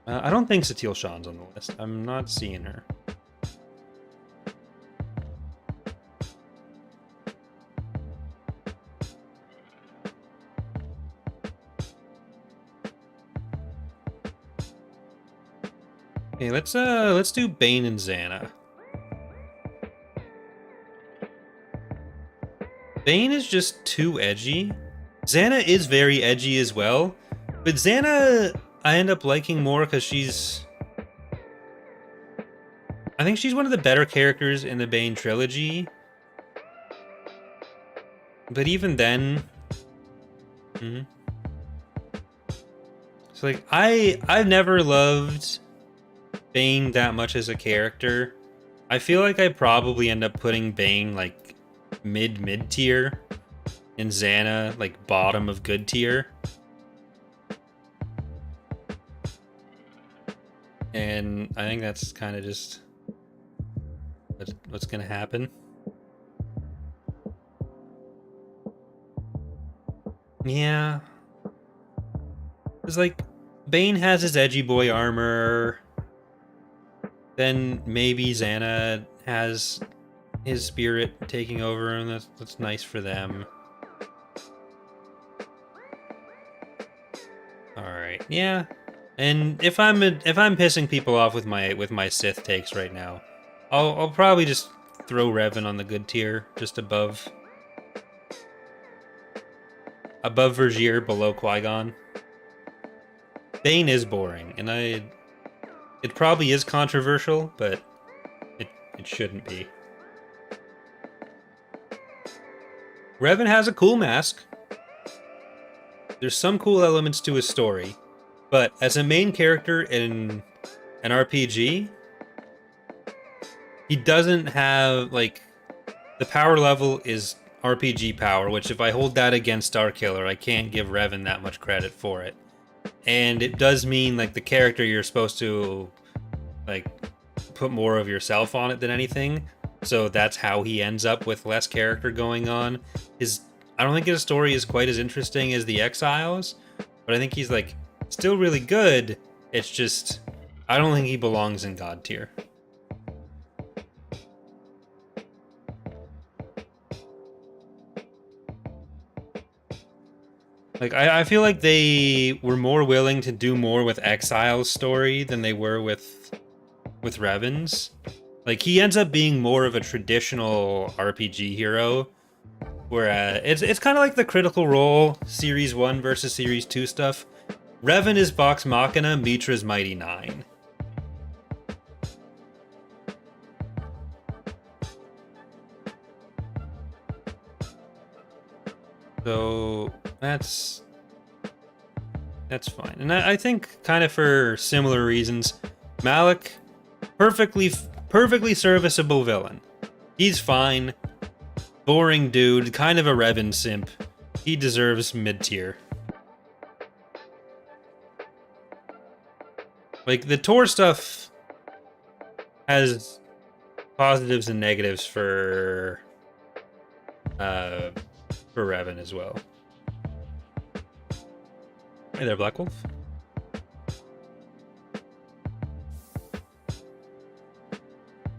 I don't think Satele Shan's on the list. I'm not seeing her. Okay, let's do Bane and Xana. Bane is just too edgy. Xana is very edgy as well, but Xana I end up liking more because I think she's one of the better characters in the Bane trilogy. But even then, so like I've never loved Bane that much as a character. I feel like I probably end up putting Bane like mid tier and Xana like bottom of good tier. And I think that's kind of just what's gonna happen. Yeah. It's like Bane has his edgy boy armor. Then maybe Xana has his spirit taking over, and that's nice for them. All right, yeah. And if I'm pissing people off with my Sith takes right now, I'll probably just throw Revan on the good tier, just above Vergier, below Qui-Gon. Bane is boring, and it probably is controversial, but it shouldn't be. Revan has a cool mask. There's some cool elements to his story, but as a main character in an RPG, he doesn't have, like, the power level is RPG power, which if I hold that against Starkiller, I can't give Revan that much credit for it. And it does mean, like, the character you're supposed to, like, put more of yourself on it than anything. So that's how he ends up with less character going on. I don't think his story is quite as interesting as the Exiles, but I think he's, like, still really good. It's just, I don't think he belongs in God tier. Like, I feel like they were more willing to do more with Exile's story than they were with Revan's. Like, he ends up being more of a traditional RPG hero, whereas it's kind of like the Critical Role Series 1 versus Series 2 stuff. Revan is Vox Machina, Mitra's Mighty Nine. So that's fine. And I think kind of for similar reasons, Malik, perfectly serviceable villain. He's fine. Boring dude, kind of a Revan simp. He deserves mid-tier. Like, the Tor stuff has positives and negatives for Revan as well. Hey there, Black Wolf.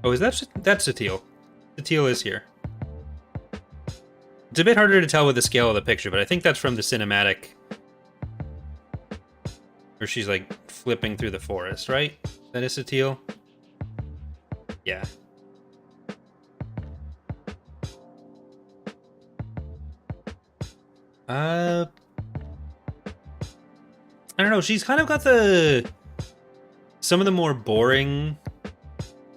Oh, is that's Satele? Satele is here. It's a bit harder to tell with the scale of the picture, but I think that's from the cinematic where she's like flipping through the forest, right? That is Satele? Yeah. I don't know, she's kind of got some of the more boring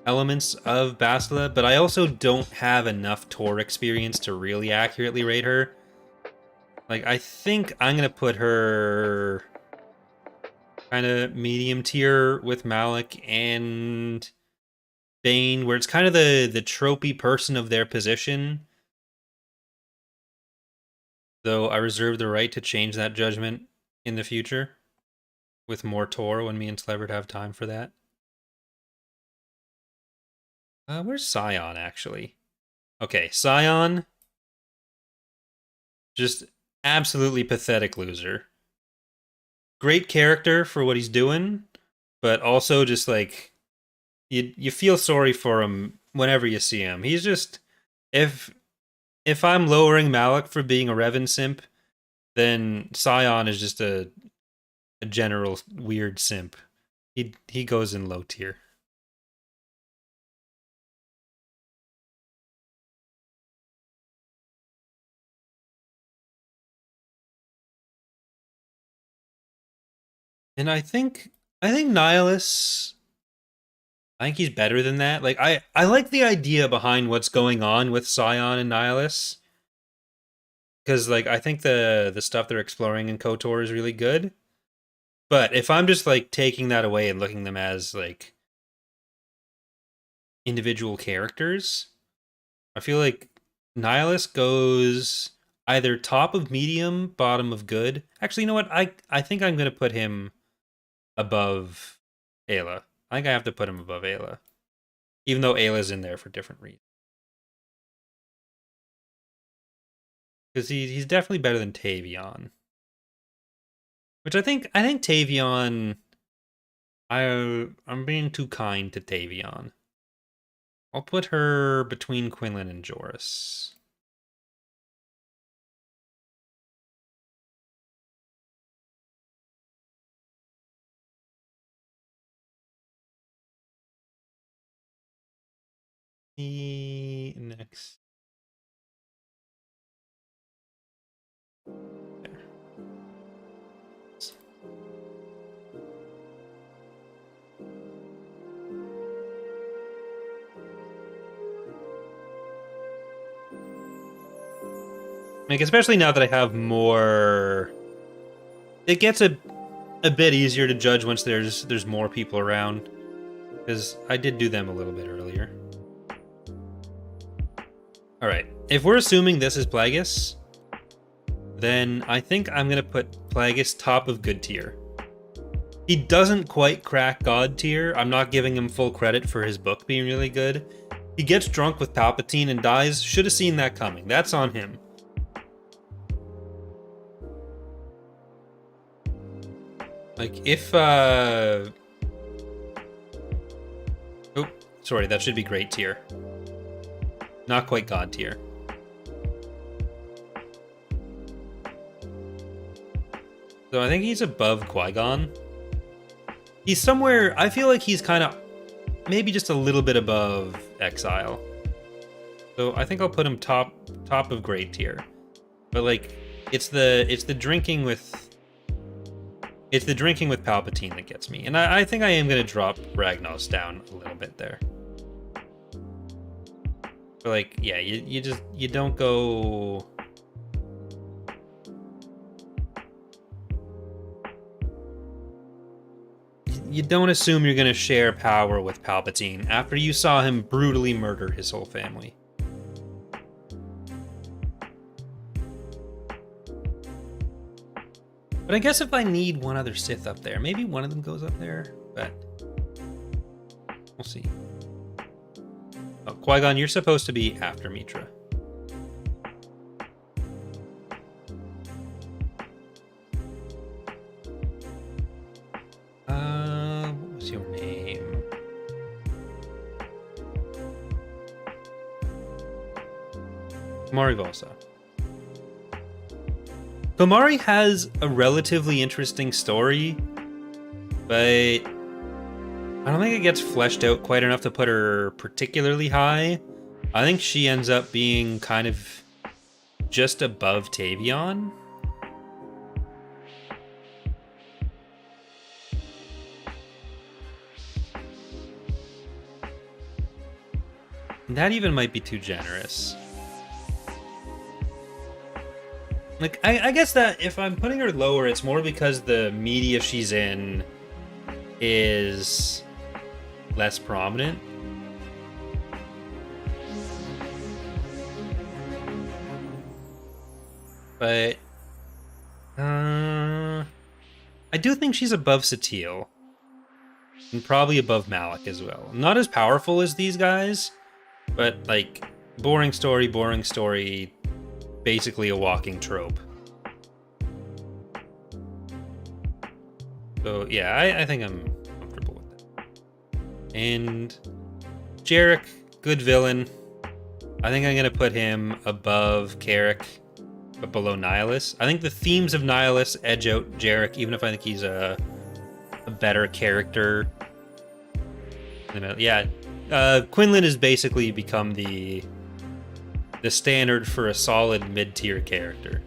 elements of Bastila, but I also don't have enough Tor experience to really accurately rate her. Like, I think I'm gonna put her kind of medium tier with Malik and Bane, where it's kind of the tropey person of their position. Though I reserve the right to change that judgment in the future with more Tor when me and Slevert have time for that. Where's Scion, actually? Okay, Scion. Just absolutely pathetic loser. Great character for what he's doing, but also just like you feel sorry for him whenever you see him. He's just if I'm lowering Malik for being a Revan simp, then Scion is just a general weird simp. He goes in low tier. And I think Nihilus, I think he's better than that. Like, I like the idea behind what's going on with Scion and Nihilus. Because, like, I think the stuff they're exploring in KOTOR is really good. But if I'm just, like, taking that away and looking them as, like, individual characters, I feel like Nihilus goes either top of medium, bottom of good. Actually, you know what? I think I'm going to put him above Ayla. I think I have to put him above Ayla. Even though Ayla's in there for different reasons. Because he's definitely better than Tavion. Which I think Tavion... I'm being too kind to Tavion. I'll put her between Quinlan and Joris. The next. There. Like, especially now that I have more, it gets a bit easier to judge once there's more people around, because I did do them a little bit earlier. All right, if we're assuming this is Plagueis, then I think I'm gonna put Plagueis top of good tier. He doesn't quite crack God tier. I'm not giving him full credit for his book being really good. He gets drunk with Palpatine and dies. Should have seen that coming. That's on him. Like, if, oh, sorry, that should be great tier. Not quite God tier. So I think he's above Qui-Gon. He's somewhere, I feel like he's kind of, maybe just a little bit above Exile. So I think I'll put him top of grade tier. But like, it's the drinking with Palpatine that gets me. And I think I am going to drop Ragnos down a little bit there. But like, yeah, you don't go... You don't assume you're going to share power with Palpatine after you saw him brutally murder his whole family. But I guess if I need one other Sith up there, maybe one of them goes up there, but we'll see. Oh, Qui-Gon, you're supposed to be after Mitra. What was your name? Mari Volsa. Komari has a relatively interesting story, but I don't think it gets fleshed out quite enough to put her particularly high. I think she ends up being kind of just above Tavion. That even might be too generous. Like, I guess that if I'm putting her lower, it's more because the media she's in is less prominent. But I do think she's above Satele. And probably above Malak as well. Not as powerful as these guys, but like boring story, basically a walking trope. So yeah, I think I'm comfortable with that. And Jeric, good villain. I think I'm gonna put him above Carrick, but below Nihilus. I think the themes of Nihilus edge out Jeric, even if I think he's a better character. Yeah, Quinlan has basically become the standard for a solid mid-tier character.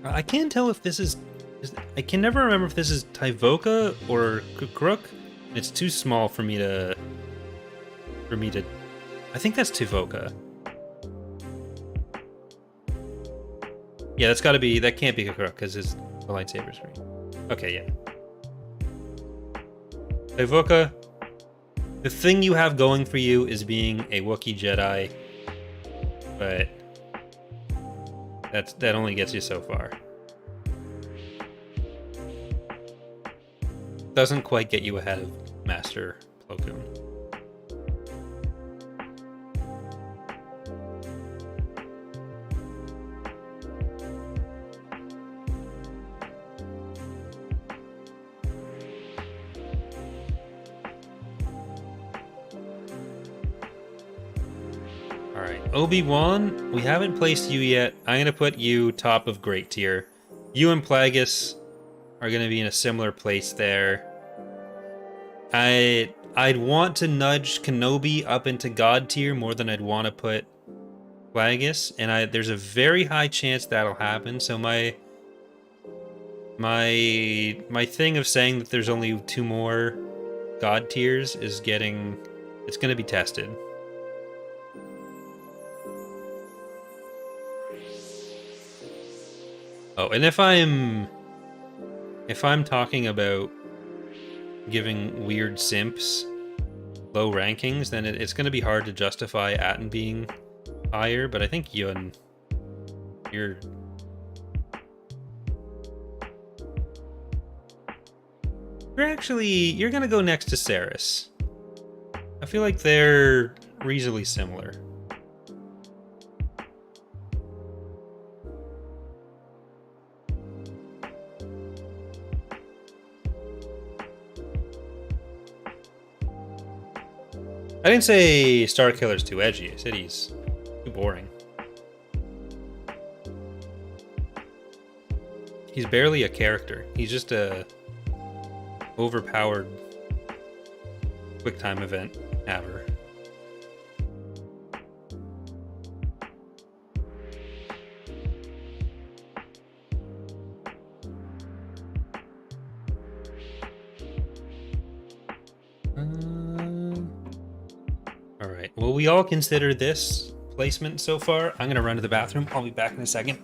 I can't tell if this is... I can never remember if this is Tyvoka or Kukruk. It's too small for me to... I think that's Tyvoka. Yeah, that's gotta be... That can't be Kukruk, because it's the lightsaber screen. Okay, yeah. Tyvoka... The thing you have going for you is being a Wookiee Jedi, but that only gets you so far. Doesn't quite get you ahead of Master Plo Koon. Obi-Wan, we haven't placed you yet. I'm going to put you top of great tier. You and Plagueis are going to be in a similar place there. I'd want to nudge Kenobi up into God tier more than I'd want to put Plagueis, and there's a very high chance that'll happen. So my thing of saying that there's only 2 more God tiers is getting... It's going to be tested. Oh, and if I'm talking about giving weird simps low rankings, then it's going to be hard to justify Atten being higher, but I think Yun, you're going to go next to Saris. I feel like they're reasonably similar. I didn't say Starkiller's too edgy. I said he's too boring. He's barely a character. He's just a overpowered quick time event haver. All right. Well, we all consider this placement so far. I'm gonna run to the bathroom. I'll be back in a second.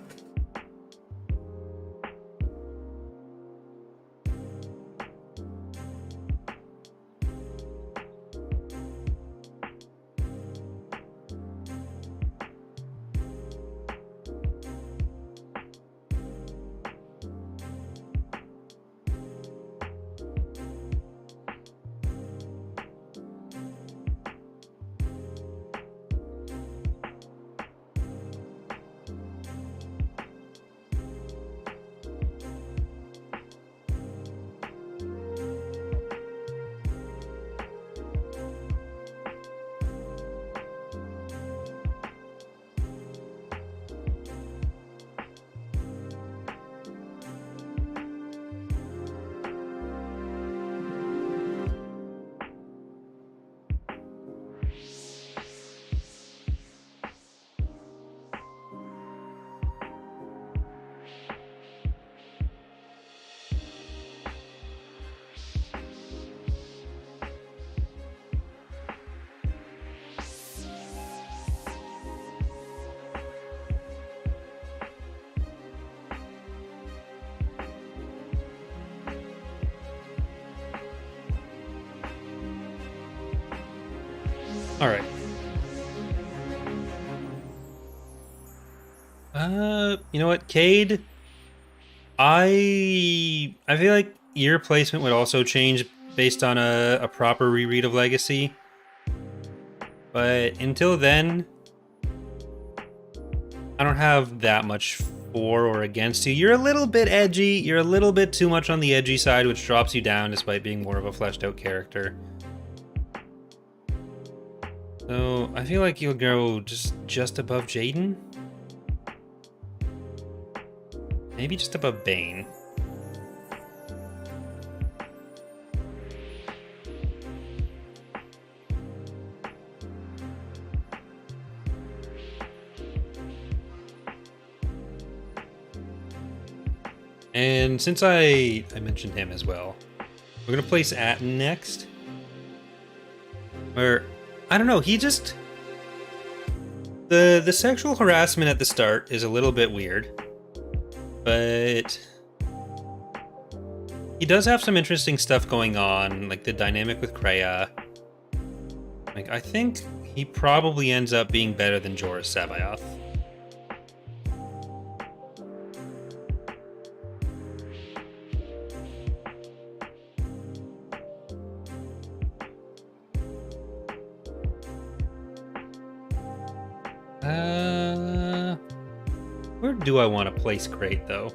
All right. You know what, Cade? I feel like your placement would also change based on a proper reread of Legacy. But until then, I don't have that much for or against you. You're a little bit edgy. You're a little bit too much on the edgy side, which drops you down despite being more of a fleshed out character. So I feel like you'll go just above Jaden. Maybe just above Bane. And since I mentioned him as well, we're gonna place Atten next. Where I don't know, he just the sexual harassment at the start is a little bit weird. But he does have some interesting stuff going on, like the dynamic with Kreia. Like, I think he probably ends up being better than Joruus C'baoth. Where do I want to place Crate, though?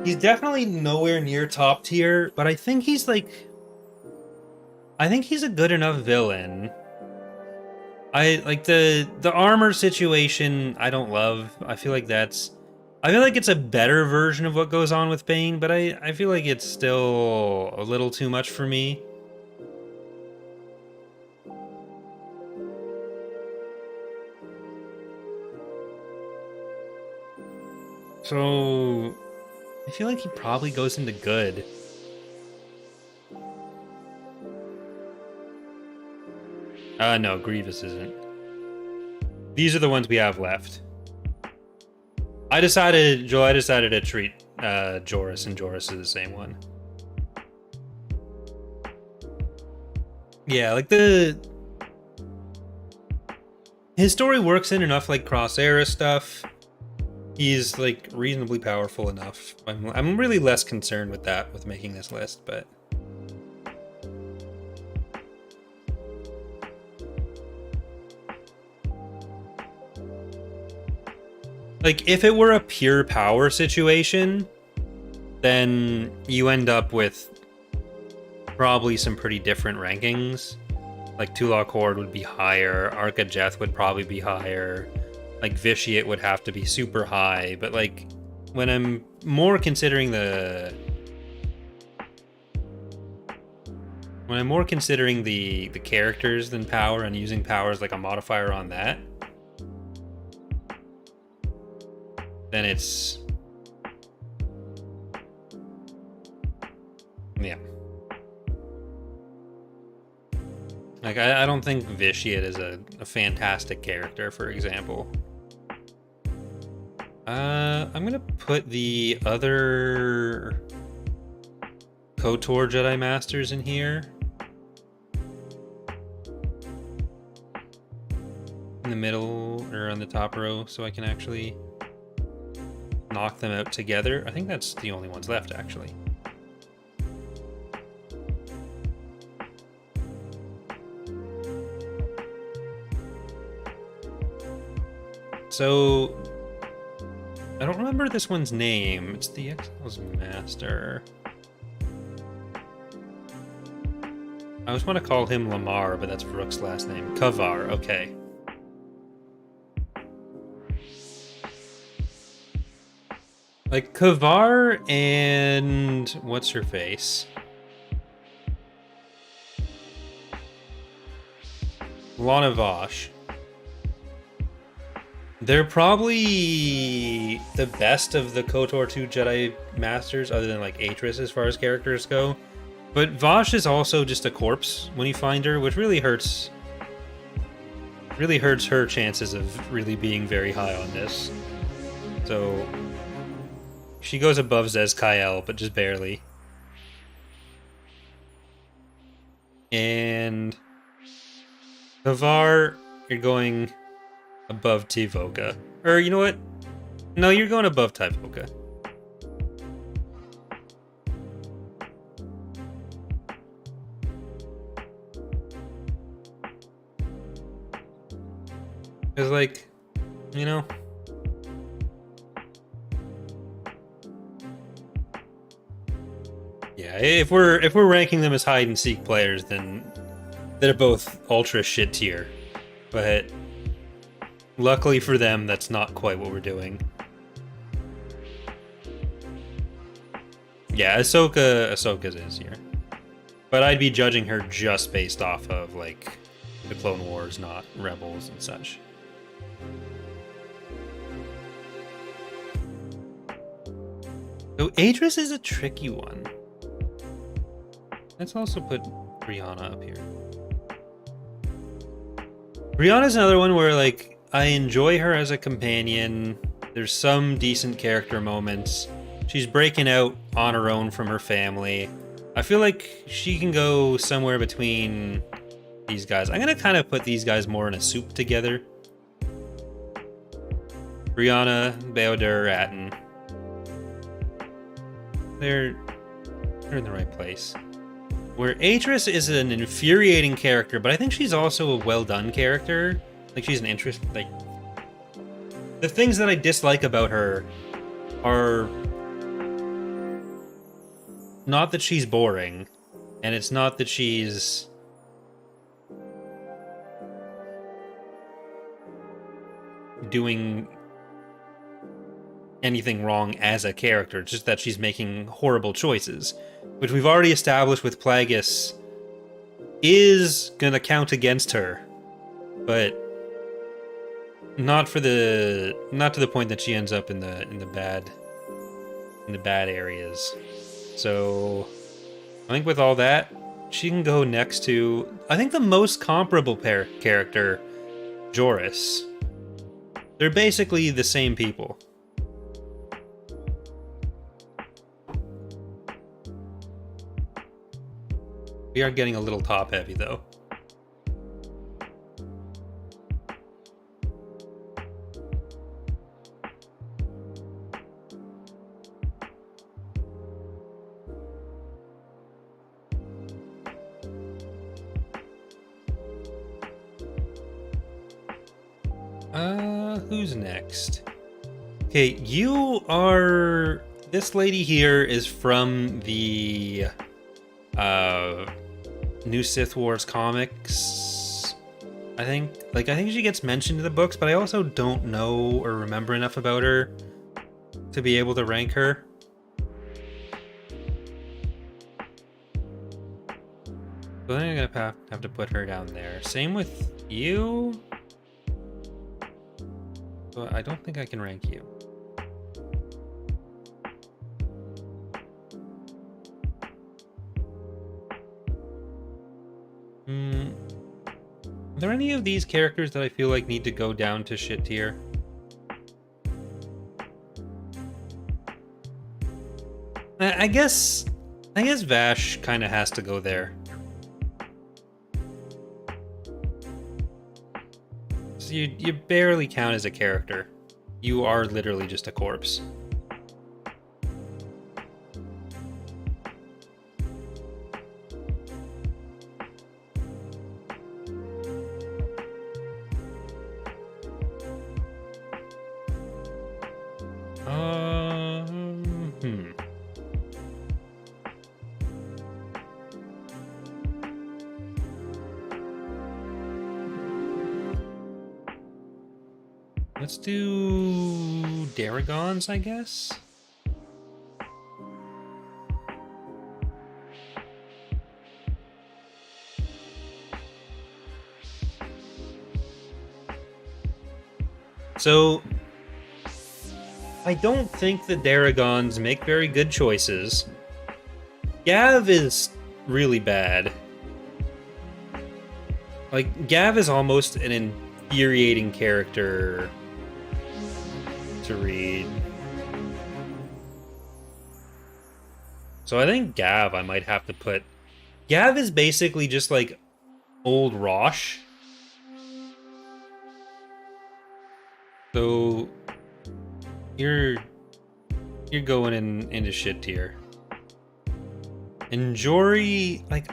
He's definitely nowhere near top tier, but I think he's like... I think he's a good enough villain. I like the armor situation I don't love. I feel like it's a better version of what goes on with Bane, but I feel like it's still a little too much for me. So I feel like he probably goes into good. No, Grievous isn't. These are the ones we have left. I decided to treat Joruus, and Joruus is the same one. Yeah, like his story works in enough like Cross-Era stuff. He's like reasonably powerful enough. I'm really less concerned with that with making this list, but like, if it were a pure power situation, then you end up with probably some pretty different rankings. Like Tulok Horde would be higher, Arca Jeth would probably be higher, like Vitiate would have to be super high, but like when I'm more considering the characters than power and using power as like a modifier on that, then it's yeah. Like, I don't think Vitiate is a fantastic character, for example. I'm gonna put the other KOTOR Jedi Masters in here. In the middle, or on the top row, so I can actually knock them out together. I think that's the only ones left, actually. So, I don't remember this one's name. It's the Exile's Master. I always want to call him Lamar, but that's Rook's last name. Kavar, okay. Like, Kavar and... what's her face? Lana Vosh. They're probably the best of the KOTOR 2 Jedi Masters, other than like Atris as far as characters go. But Vosh is also just a corpse when you find her, which really hurts her chances of really being very high on this. So she goes above Zez Kael, but just barely. And Kavar, you're going above Tivoka. Or, you know what? No, you're going above Tivoka. Because, like, you know... yeah, if we're ranking them as hide-and-seek players, then they're both ultra shit tier. But... luckily for them, that's not quite what we're doing. Yeah, Ahsoka's is here. But I'd be judging her just based off of, like, the Clone Wars, not Rebels and such. So Atris is a tricky one. Let's also put Brianna up here. Brianna's another one where, like, I enjoy her as a companion. There's some decent character moments. She's breaking out on her own from her family. I feel like she can go somewhere between these guys. I'm gonna kind of put these guys more in a soup together. Brianna, Baodur, Atton. They're in the right place. Where Atris is an infuriating character, but I think she's also a well-done character. Like, she's an interest... like, the things that I dislike about her are not that she's boring, and it's not that she's doing anything wrong as a character. It's just that she's making horrible choices, which we've already established with Plagueis is gonna count against her, but not to the point that she ends up in the bad areas. So I think with all that, she can go next to, I think, the most comparable character, Joris. They're basically the same people. We are getting a little top heavy though. Who's next? Okay, you are... this lady here is from the New Sith Wars comics. I think she gets mentioned in the books, but I also don't know or remember enough about her to be able to rank her. So then I'm gonna have to put her down there. Same with you. But I don't think I can rank you. Are there any of these characters that I feel like need to go down to shit tier? I guess Vash kind of has to go there. So you barely count as a character. You are literally just a corpse. Let's do Daragons, I guess. So, I don't think the Daragons make very good choices. Gav is really bad. Like, Gav is almost an infuriating character to read. So I think Gav I might have to put... Gav is basically just like old Rosh. So you're going into shit tier. And Jory, like,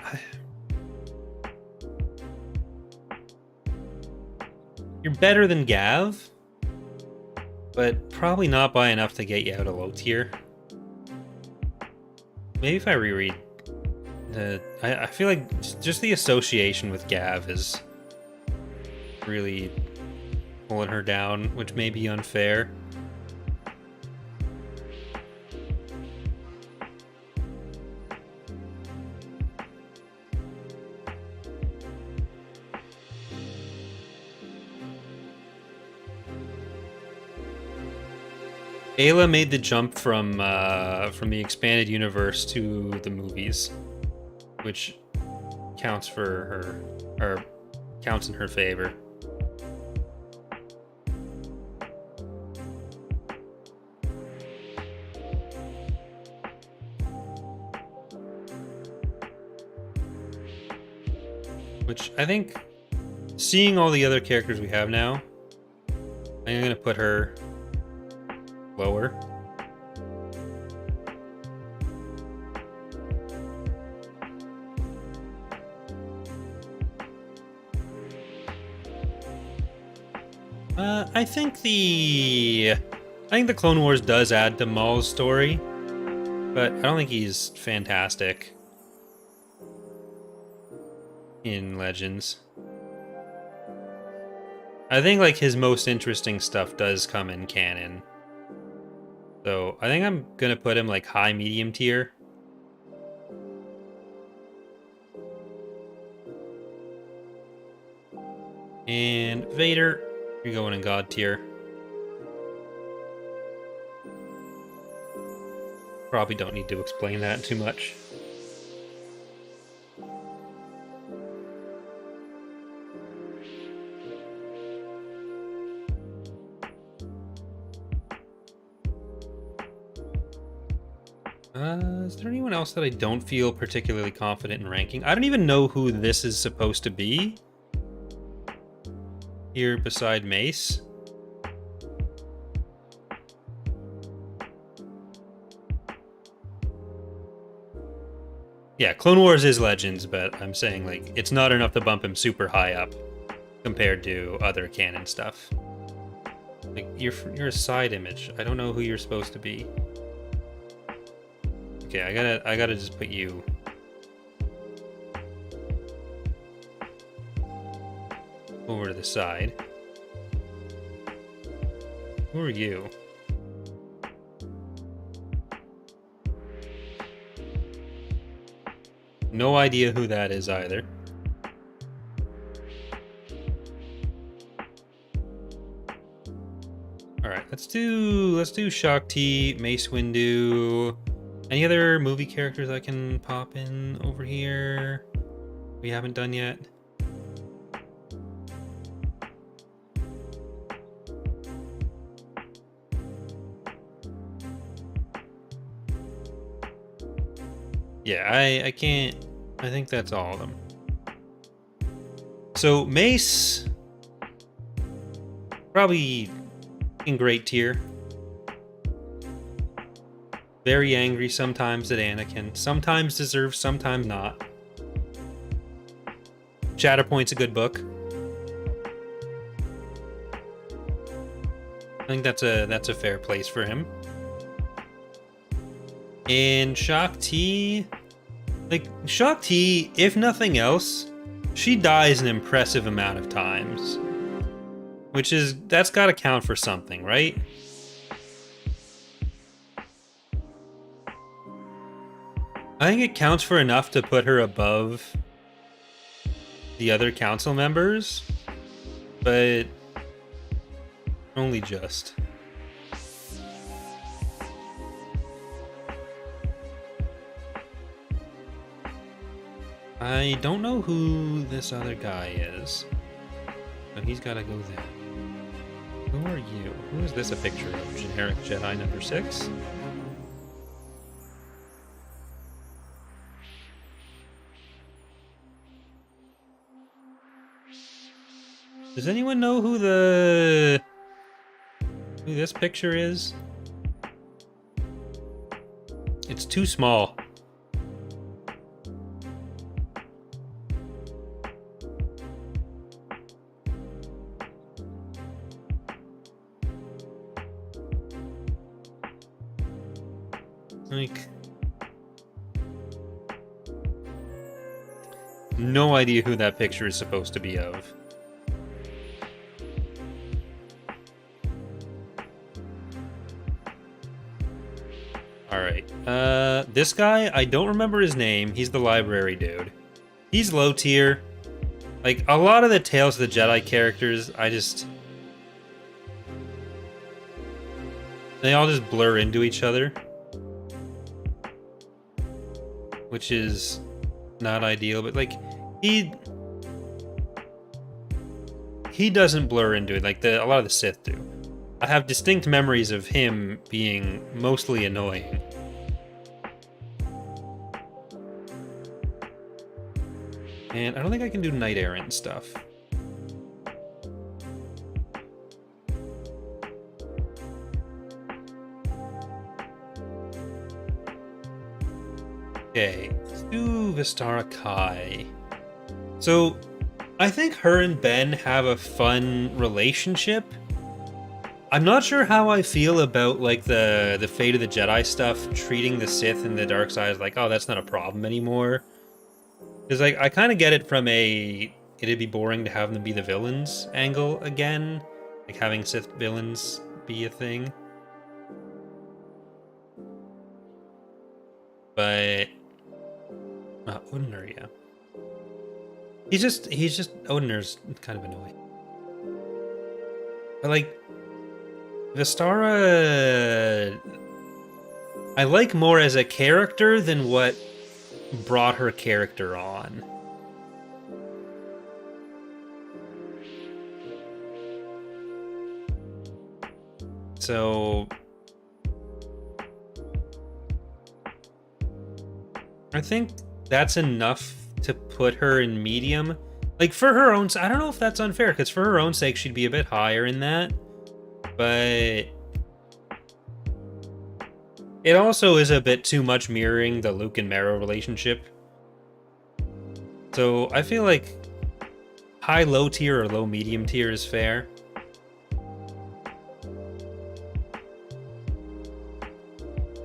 you're better than Gav, but probably not by enough to get you out of low tier. Maybe if I reread I feel like just the association with Gav is really pulling her down, which may be unfair. Ayla made the jump from the expanded universe to the movies, which counts for her, or counts in her favor. Which I think, seeing all the other characters we have now, I'm gonna put her lower. I think the Clone Wars does add to Maul's story, but I don't think he's fantastic in Legends. I think like his most interesting stuff does come in canon. So I think I'm gonna put him like high medium tier. And Vader, you're going in God tier. Probably don't need to explain that too much. Is there anyone else that I don't feel particularly confident in ranking? I don't even know who this is supposed to be here beside Mace. Yeah, Clone Wars is Legends, but I'm saying like it's not enough to bump him super high up compared to other canon stuff. Like you're a side image. I don't know who you're supposed to be. Okay, I gotta just put you over to the side. Who are you? No idea who that is either. Alright, let's do Shakti, Mace Windu. Any other movie characters I can pop in over here we haven't done yet? Yeah, I can't. I think that's all of them. So Mace, probably in great tier. Very angry sometimes at Anakin. Sometimes deserves, sometimes not. Shatterpoint's a good book. I think that's a fair place for him. And Shakti, like Shakti, if nothing else, she dies an impressive amount of times. Which is, that's gotta count for something, right? I think it counts for enough to put her above the other council members, but only just. I don't know who this other guy is, but he's gotta go there. Who are you? Who is this a picture of? Generic Jedi number 6? Does anyone know who this picture is? It's too small. Like, no idea who that picture is supposed to be of. Alright, this guy, I don't remember his name. He's the library dude. He's low tier. Like, a lot of the Tales of the Jedi characters, they all just blur into each other. Which is not ideal, but like, he doesn't blur into it like a lot of the Sith do. I have distinct memories of him being mostly annoying. And I don't think I can do Knight Errant stuff. Okay, let's do Vistara Kai. So, I think her and Ben have a fun relationship. I'm not sure how I feel about like the Fate of the Jedi stuff, treating the Sith and the dark side as like, oh, that's not a problem anymore. Because like I kind of get it from it'd be boring to have them be the villains angle again, like having Sith villains be a thing. But Odener, yeah. He's just Odener's kind of annoying. But like Vistara, I like more as a character than what brought her character on. So I think that's enough to put her in medium. Like for her own, I don't know if that's unfair, because for her own sake, she'd be a bit higher in that. But it also is a bit too much mirroring the Luke and Mero relationship. So I feel like high low tier or low medium tier is fair.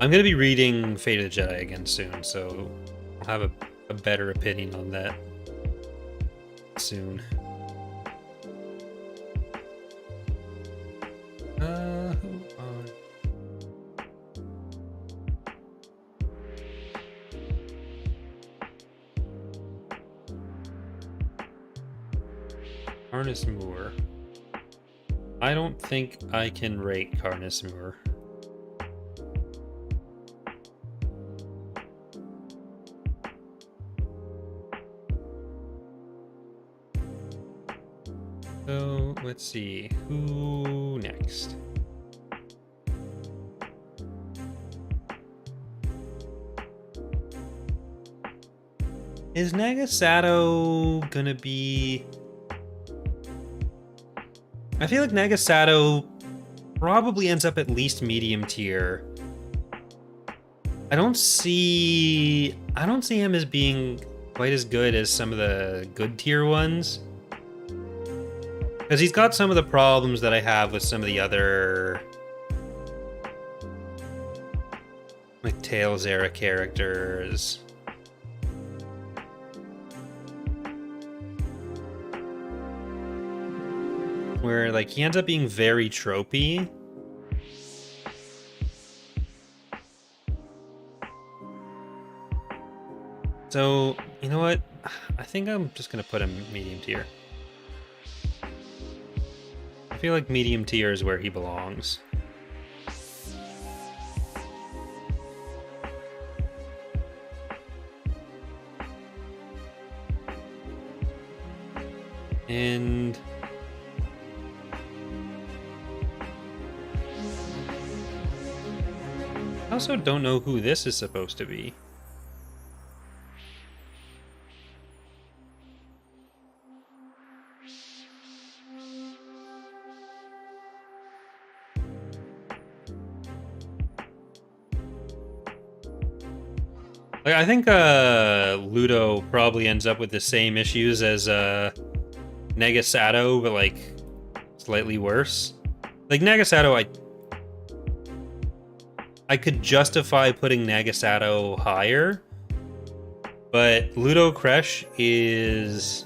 I'm going to be reading Fate of the Jedi again soon, so I'll have a better opinion on that soon. Carnus Moor. I don't think I can rate Carnus Moor. So let's see, who next? Is Nagasato gonna be... I feel like Nagasato probably ends up at least medium tier. I don't see him as being quite as good as some of the good tier ones. Because he's got some of the problems that I have with some of the other like Tales era characters. Where like he ends up being very tropey. So, you know what? I think I'm just gonna put him medium tier. I feel like medium tier is where he belongs. And I also don't know who this is supposed to be. Like, I think Ludo probably ends up with the same issues as Nagasato, but like slightly worse. Like Nagasato, I could justify putting Nagasato higher, but Ludo Kresh is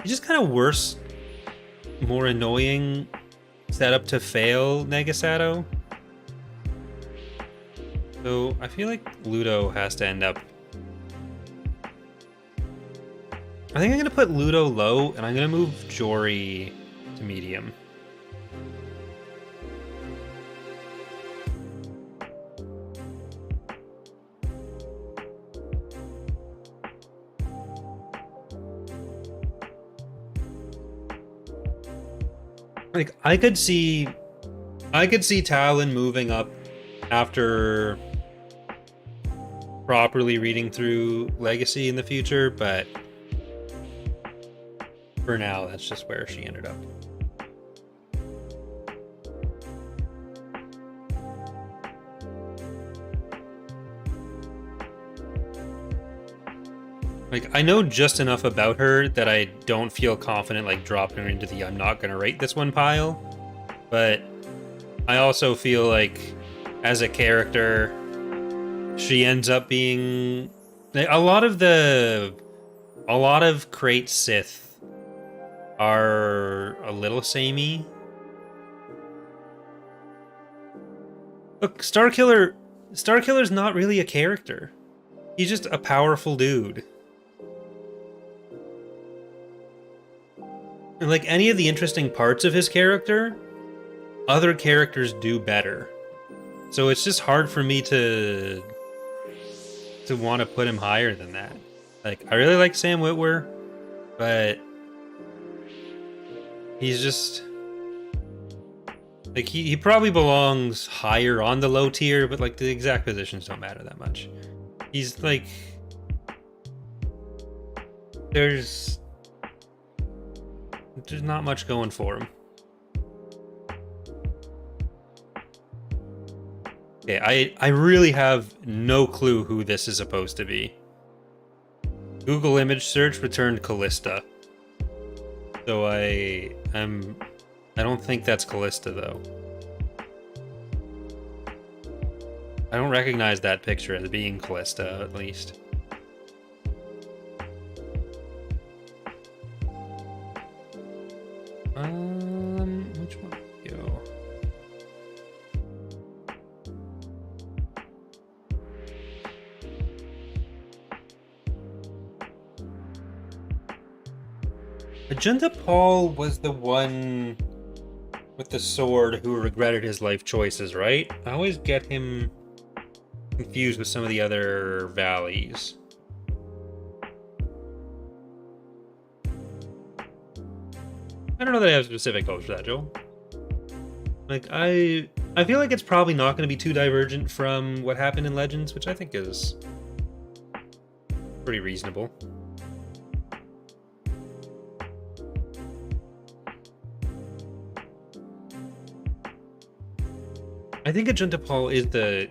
just kind of worse, more annoying setup to fail Nagasato. So I feel like Ludo has to end up... I think I'm going to put Ludo low, and I'm going to move Jory to medium. Like, I could see Talon moving up after properly reading through Legacy in the future, but for now, that's just where she ended up. Like, I know just enough about her that I don't feel confident, like, dropping her into the I'm not gonna rate this one pile, but I also feel like, as a character, she ends up being... A lot of Crate Sith are a little samey. Look, Starkiller's not really a character. He's just a powerful dude. And like any of the interesting parts of his character, other characters do better. So it's just hard for me to want to put him higher than that. Like, I really like Sam Witwer, but he's just... Like, he probably belongs higher on the low tier, but like the exact positions don't matter that much. He's like... There's not much going for him. Okay, I really have no clue who this is supposed to be. Google image search returned Callista. So I don't think that's Callista though. I don't recognize that picture as being Callista, at least. Which one? Go. Agenda Paul was the one with the sword who regretted his life choices, right? I always get him confused with some of the other valleys. I don't know that I have specific hopes for that, Joel. Like, I feel like it's probably not going to be too divergent from what happened in Legends, which I think is pretty reasonable. I think Agenda Paul is the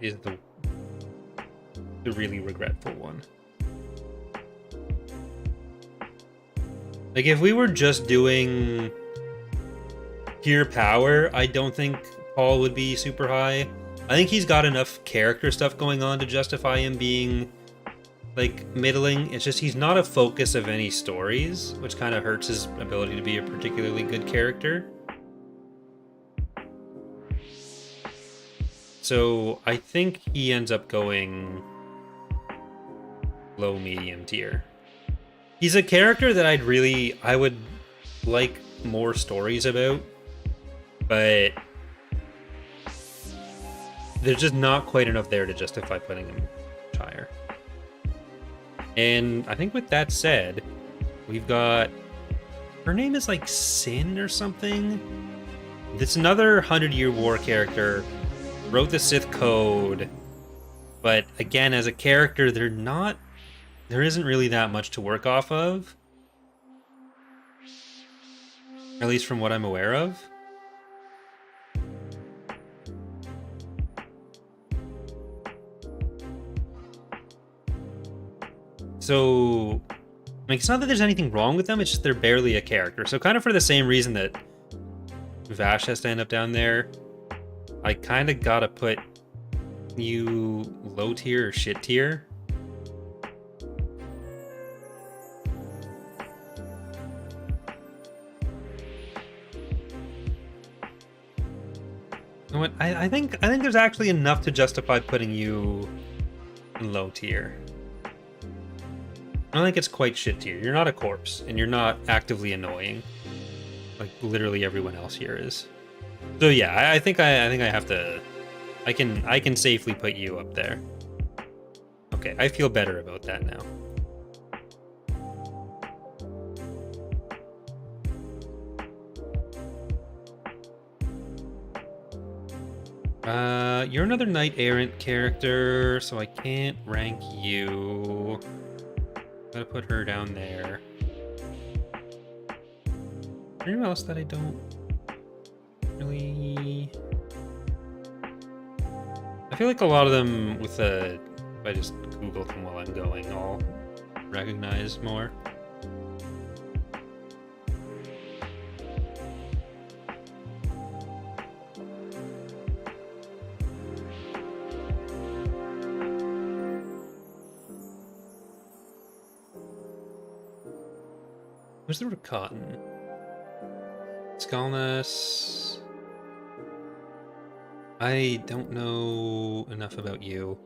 really regretful one. Like, if we were just doing pure power, I don't think Paul would be super high. I think he's got enough character stuff going on to justify him being, like, middling. It's just he's not a focus of any stories, which kind of hurts his ability to be a particularly good character. So I think he ends up going low medium tier. He's a character that I would like more stories about, but there's just not quite enough there to justify putting him higher. And I think with that said, we've got, her name is like Sin or something. It's another 100-Year War character, wrote the Sith Code, but again, as a character, there isn't really that much to work off of. At least from what I'm aware of. So, like, it's not that there's anything wrong with them, it's just they're barely a character. So kind of for the same reason that Vash has to end up down there, I kind of gotta put you low tier or shit tier. You know what? I think there's actually enough to justify putting you in low tier. I don't think it's quite shit tier. You're not a corpse, and you're not actively annoying, like literally everyone else here is. So yeah, I think I have to. I can safely put you up there. Okay, I feel better about that now. You're another Knight Errant character, so I can't rank you. Gotta put her down there. Anyone else that I don't really... I feel like a lot of them with the... If I just Google them while I'm going, I'll recognize more. Where's the root cotton? Skalness. I don't know enough about you.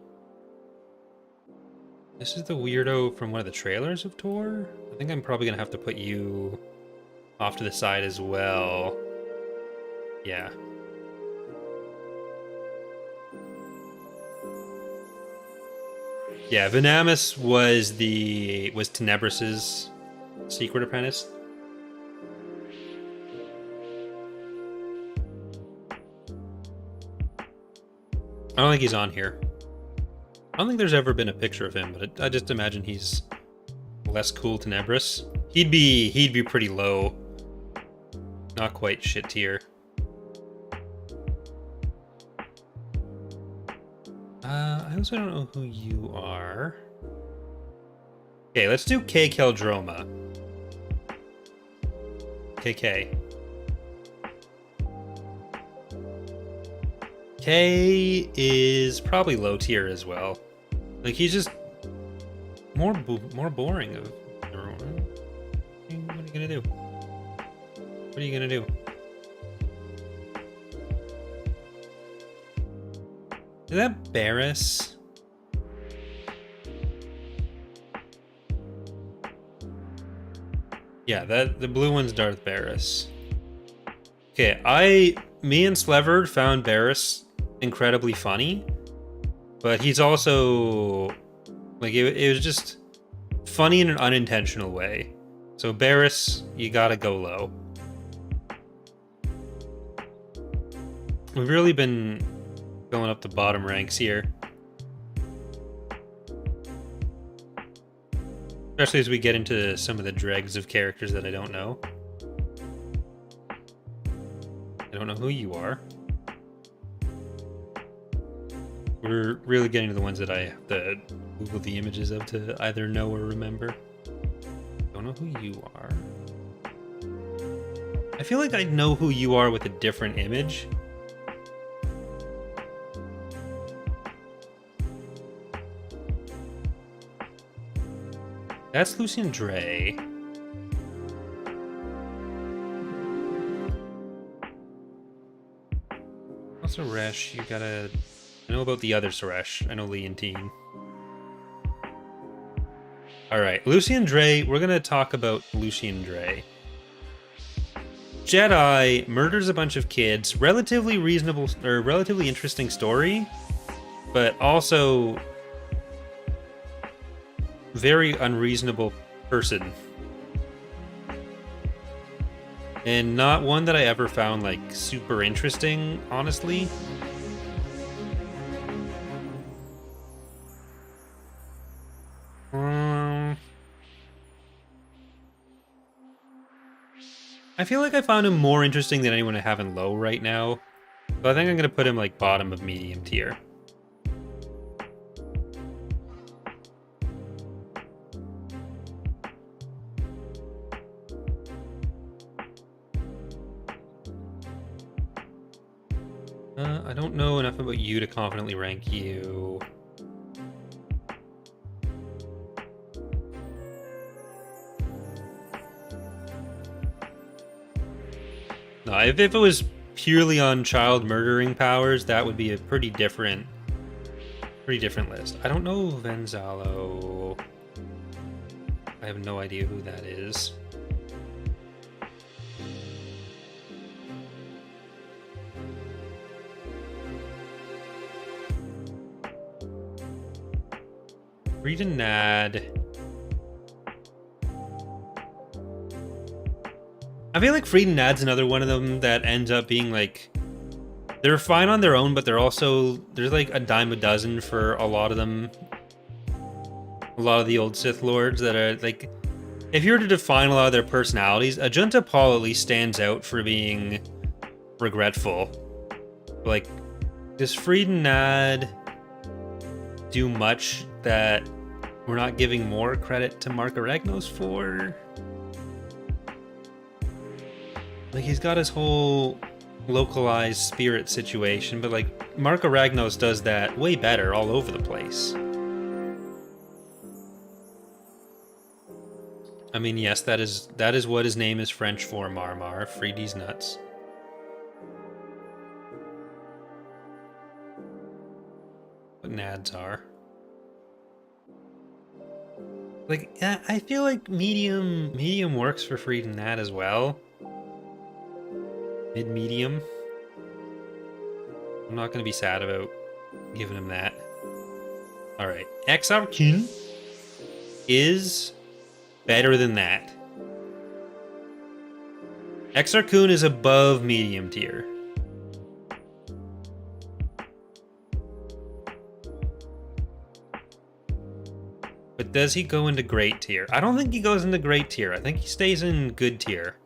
This is the weirdo from one of the trailers of Tor? I think I'm probably gonna have to put you off to the side as well. Yeah. Yeah, Venamus was Tenebrus's secret apprentice. I don't think he's on here. I don't think there's ever been a picture of him, but I just imagine he's less cool Tenebrus. He'd be pretty low. Not quite shit tier. I also don't know who you are. Okay, let's do K Keldroma. KK. K is probably low tier as well. Like, he's just more boring of everyone. What are you gonna do? What are you gonna do? Is that Barris? Yeah, the blue one's Darth Barris. Okay, me and Sleverd found Barris incredibly funny, but he's also like it was just funny in an unintentional way. So Barris, you gotta go low. We've really been going up the bottom ranks here. Especially as we get into some of the dregs of characters that I don't know. I don't know who you are. We're really getting to the ones that I have to Google the images of to either know or remember. Don't know who you are. I feel like I know who you are with a different image. That's Lucian Dre. Also, Suresh, you gotta... I know about the other Suresh. I know Leontine. Alright, Lucian Dre. We're gonna talk about Lucian Dre. Jedi murders a bunch of kids. Relatively reasonable, or relatively interesting story, but also very unreasonable person. And not one that I ever found like super interesting, honestly. I feel like I found him more interesting than anyone I have in low right now. So I think I'm gonna put him like bottom of medium tier. I don't know enough about you to confidently rank you. No, if it was purely on child murdering powers, that would be a pretty different list. I don't know Venzalo. I have no idea who that is. Read a Nad. I feel like Freed and Nad's another one of them that ends up being like, they're fine on their own, but they're also, there's like a dime a dozen for a lot of them. A lot of the old Sith Lords that are like, if you were to define a lot of their personalities, Ajunta Paul at least stands out for being regretful. Like, does Freed and Nad do much that we're not giving more credit to Mark Aragnos for? Like, he's got his whole localized spirit situation, but like Mark Aragnos does that way better all over the place. I mean, yes, that is what his name is French for, Marmar. Freedy's nuts. What Nads are. Like, I feel like medium works for Freed and Nad as well. Mid-medium. I'm not going to be sad about giving him that. Alright. Exarchun is better than that. Exarchun is above medium tier. But does he go into great tier? I don't think he goes into great tier. I think he stays in good tier.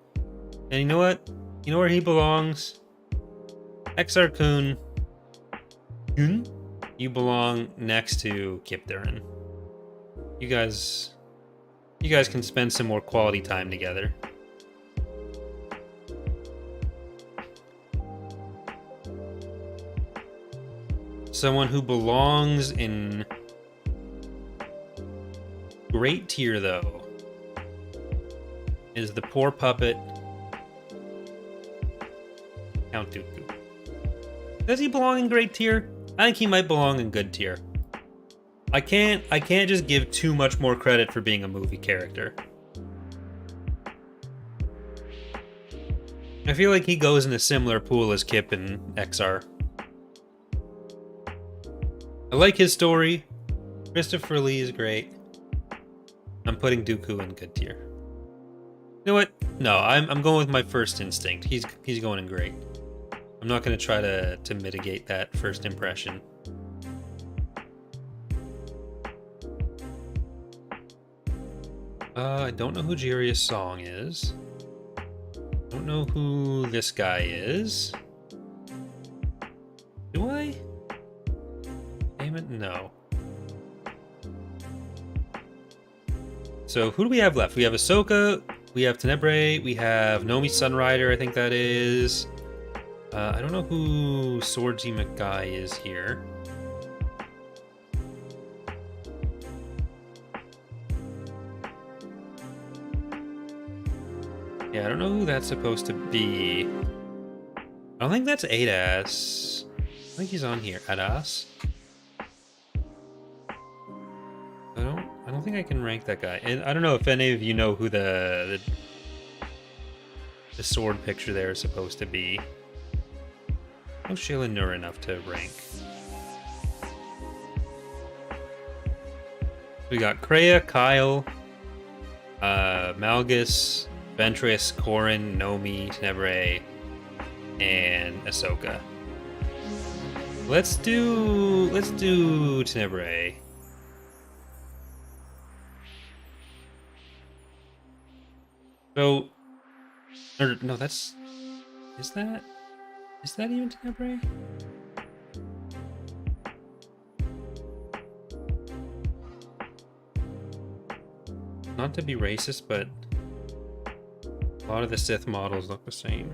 And you know what? You know where he belongs? Exarchun. You belong next to Kipdarin. You guys can spend some more quality time together. Someone who belongs in great tier, though, is the poor puppet Count Dooku. Does he belong in great tier? I think he might belong in good tier. I can't just give too much more credit for being a movie character. I feel like he goes in a similar pool as Kip and XR. I like his story. Christopher Lee is great. I'm putting Dooku in good tier. You know what? No, I'm going with my first instinct. He's going in great. I'm not going to try to mitigate that first impression. I don't know who Jeri's song is. Don't know who this guy is. Do I? Name it? No. So who do we have left? We have Ahsoka, we have Tenebrae, we have Nomi Sunrider, I think that is. I don't know who Swordsy McGuy is here. Yeah, I don't know who that's supposed to be. I don't think that's Adas. I think he's on here. Adas? I don't think I can rank that guy. And I don't know if any of you know who the sword picture there is supposed to be. No Shayla Nur enough to rank. We got Kreia, Kyle, Malgus, Ventress, Corrin, Nomi, Tenebrae, and Ahsoka. Let's do Tenebrae. So, or, no, that's... Is that even Tenebrae? Not to be racist, but a lot of the Sith models look the same.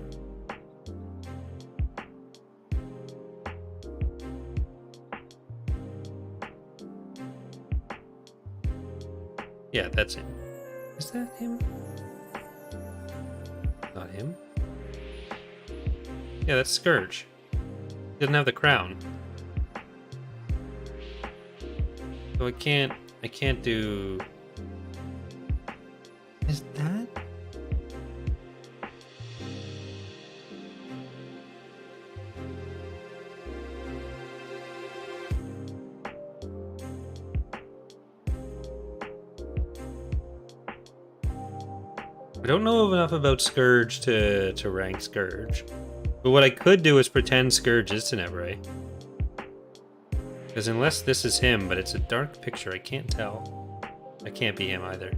Yeah, that's him. Is that him? Not him. Yeah, that's Scourge. He doesn't have the crown. So I can't do... Is that? I don't know enough about Scourge to rank Scourge. But what I could do is pretend Scourge is Tenebrae. Because unless this is him, but it's a dark picture, I can't tell. That can't be him either.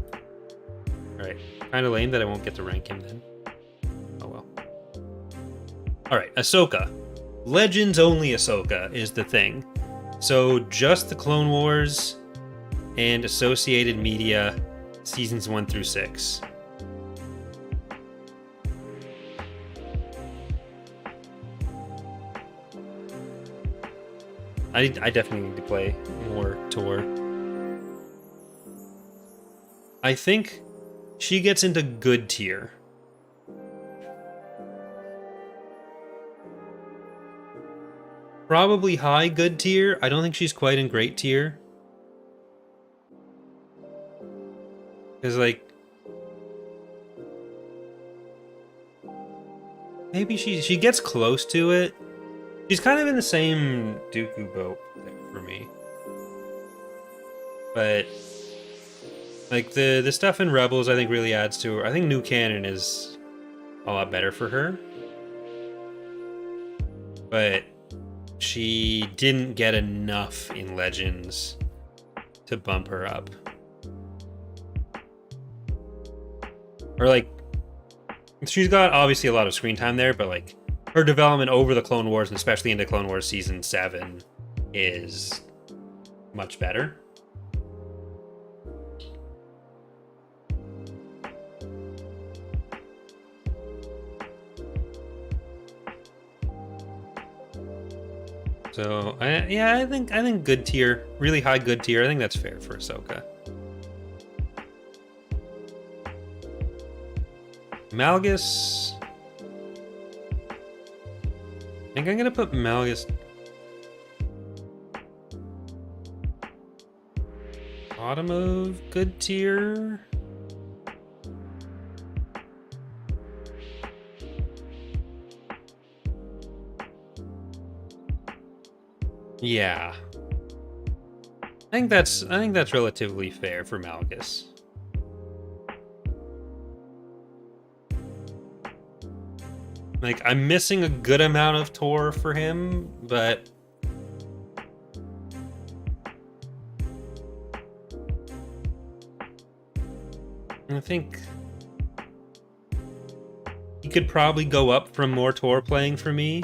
Alright, kind of lame that I won't get to rank him then. Oh well. Alright, Ahsoka. Legends only Ahsoka is the thing. So just the Clone Wars and associated media, seasons 1 through 6. I definitely need to play more Tour. I think she gets into good tier. Probably high good tier. I don't think she's quite in great tier. Because, like... Maybe she gets close to it. She's kind of in the same Dooku boat for me. But... like, the stuff in Rebels, I think, really adds to her. I think New Canon is a lot better for her. But she didn't get enough in Legends to bump her up. Or, like, she's got, obviously, a lot of screen time there, but, like, her development over the Clone Wars, and especially into Clone Wars Season 7, is much better. So, I think good tier, really high good tier. I think that's fair for Ahsoka. Malgus. I think I'm gonna put Malgus bottom of good tier. Yeah. I think that's relatively fair for Malgus. Like, I'm missing a good amount of Tor for him, but I think he could probably go up from more Tor playing for me.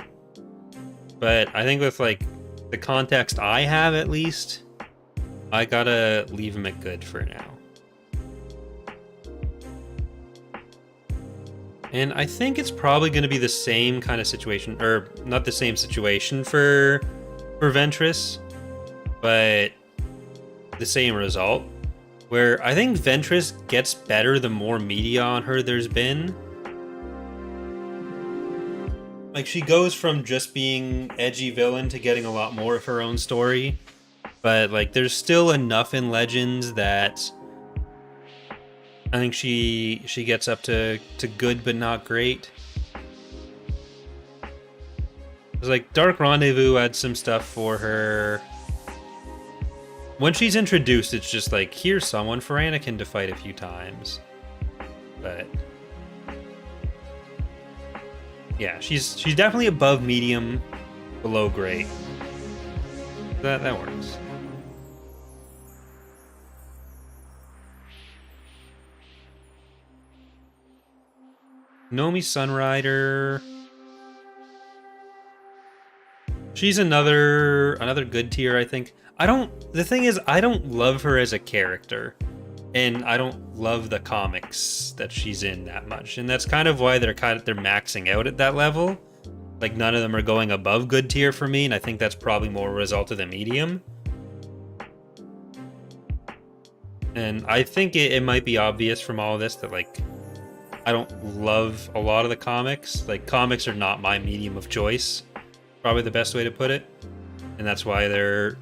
But I think with, like, the context I have, at least, I gotta leave him at good for now. And I think it's probably going to be the same kind of situation, or not the same situation for Ventress, but the same result, where I think Ventress gets better the more media on her there's been. Like, she goes from just being edgy villain to getting a lot more of her own story, but like there's still enough in Legends that I think she gets up to good but not great. It's like Dark Rendezvous had some stuff for her. When she's introduced, it's just like, here's someone for Anakin to fight a few times. But yeah, she's definitely above medium, below great. That works. Nomi Sunrider. She's another good tier, I think. The thing is, I don't love her as a character, and I don't love the comics that she's in that much, and that's kind of why they're maxing out at that level. Like, none of them are going above good tier for me, and I think that's probably more a result of the medium. And I think it might be obvious from all of this that, like, I don't love a lot of the comics. Like, comics are not my medium of choice. Probably the best way to put it. And that's why there's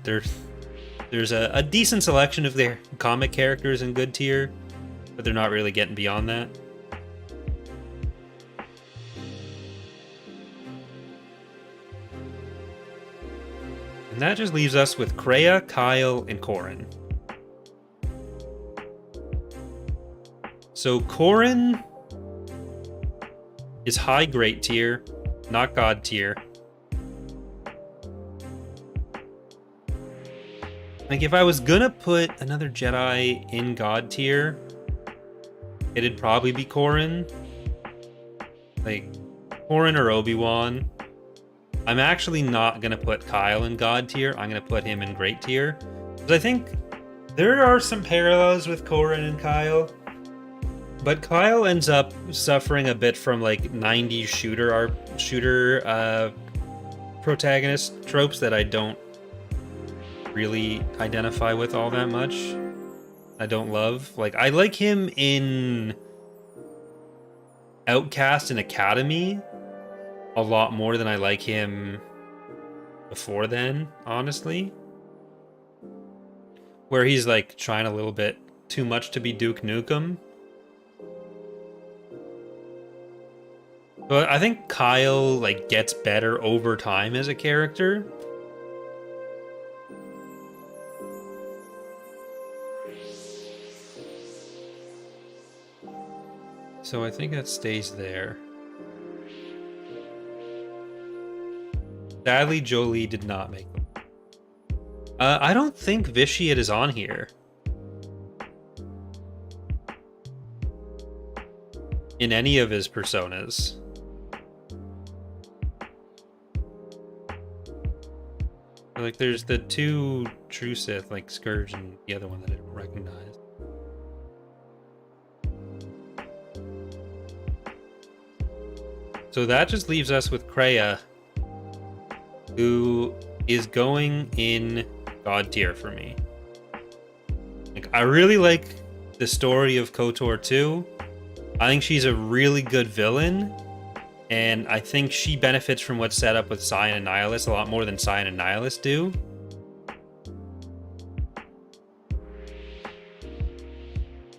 a decent selection of their comic characters in good tier, but they're not really getting beyond that. And that just leaves us with Kreia, Kyle, and Corrin. So Corrin is high great tier, not god tier. Like, if I was gonna put another Jedi in god tier, it'd probably be Corrin. Like, Corrin or Obi-Wan. I'm actually not gonna put Kyle in god tier. I'm gonna put him in great tier. Because I think there are some parallels with Corrin and Kyle. But Kyle ends up suffering a bit from, like, 90s shooter protagonist tropes that I don't really identify with all that much. I don't love. Like, I like him in Outcast and Academy a lot more than I like him before then, honestly. Where he's, like, trying a little bit too much to be Duke Nukem. But I think Kyle, like, gets better over time as a character. So I think that stays there. Sadly, Jolie did not make them. I don't think Vitiate is on here. In any of his personas. Like, there's the two true Sith, like Scourge and the other one that I don't recognize. So that just leaves us with Kreia, who is going in god tier for me. Like, I really like the story of KOTOR 2. I think she's a really good villain, and I think she benefits from what's set up with Scion and Nihilus a lot more than Scion and Nihilus do.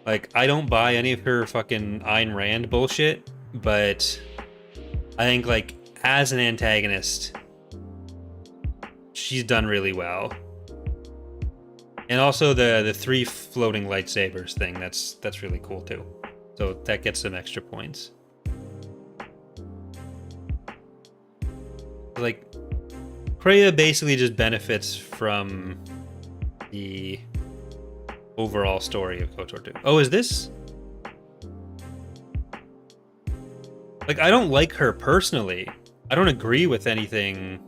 Like, I don't buy any of her fucking Ayn Rand bullshit, but I think, like, as an antagonist, she's done really well. And also the 3 floating lightsabers thing, that's really cool too. So that gets some extra points. Like, Kreia basically just benefits from the overall story of KOTOR 2. Oh, is this? Like, I don't like her personally. I don't agree with anything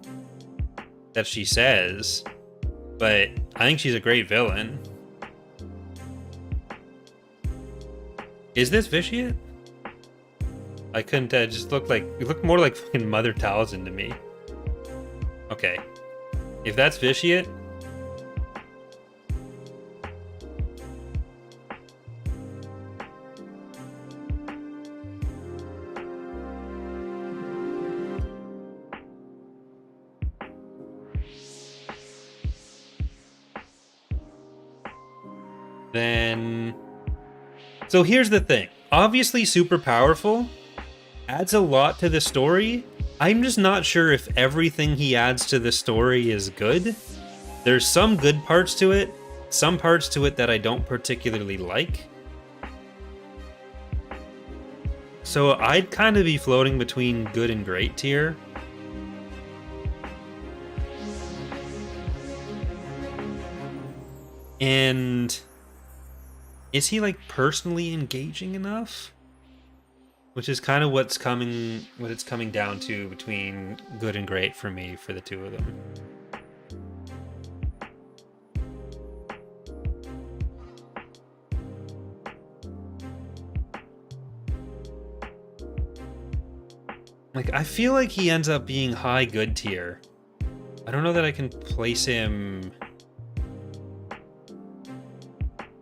that she says, but I think she's a great villain. Is this Vitiate? I couldn't just look like, it looked more like fucking Mother Talzin to me. Okay. If that's Vitiate, then... So here's the thing. Obviously super powerful, adds a lot to the story. I'm just not sure if everything he adds to the story is good. There's some good parts to it, some parts to it that I don't particularly like. So I'd kind of be floating between good and great tier. And is he like personally engaging enough? Which is kind of what it's coming down to between good and great for me for the two of them. Like, I feel like he ends up being high good tier. I don't know that I can place him.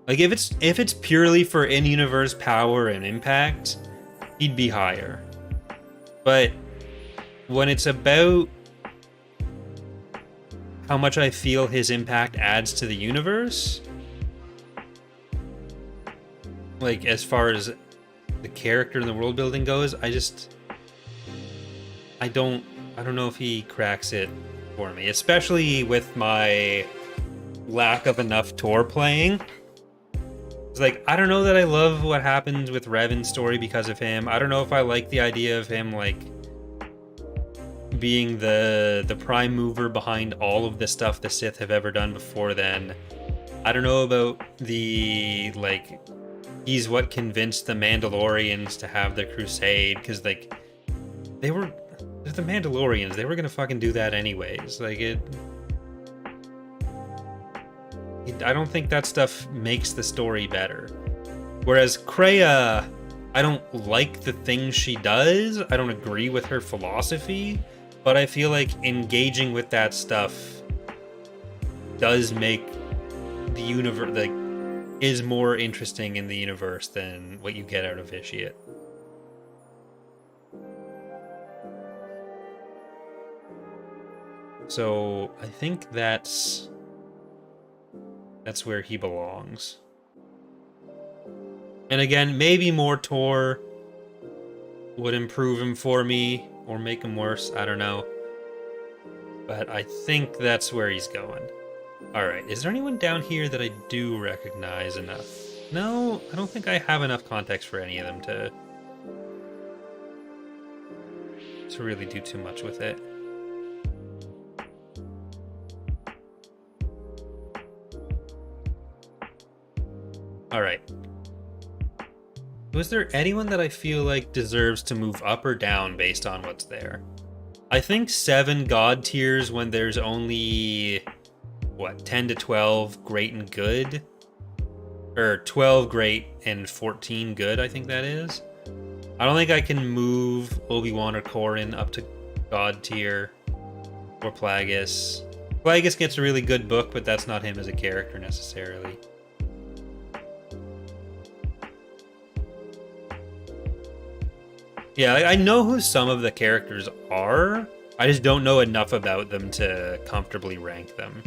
Like, if it's purely for in-universe power and impact, he'd be higher. But when it's about how much I feel his impact adds to the universe, like as far as the character and the world building goes, I don't know if he cracks it for me, especially with my lack of enough Tor playing. It's like, I don't know that I love what happens with Revan's story because of him. I don't know if I like the idea of him, like, being the prime mover behind all of the stuff the Sith have ever done before then. I don't know about the, like, he's what convinced the Mandalorians to have the crusade, because, like, they're the Mandalorians. They were gonna fucking do that anyways. Like, I don't think that stuff makes the story better. Whereas Kreia, I don't like the things she does. I don't agree with her philosophy, but I feel like engaging with that stuff does make the universe, like, is more interesting in the universe than what you get out of Vitiate. So I think that's where he belongs. And again, maybe more Tor would improve him for me or make him worse. I don't know. But I think that's where he's going. Alright, is there anyone down here that I do recognize enough? No, I don't think I have enough context for any of them to really do too much with it. Alright. Was there anyone that I feel like deserves to move up or down based on what's there? I think 7 god tiers when there's only, what, 10 to 12 great and good? Or 12 great and 14 good, I think that is. I don't think I can move Obi-Wan or Corrin up to god tier. Or Plagueis. Plagueis gets a really good book, but that's not him as a character necessarily. Yeah, I know who some of the characters are. I just don't know enough about them to comfortably rank them.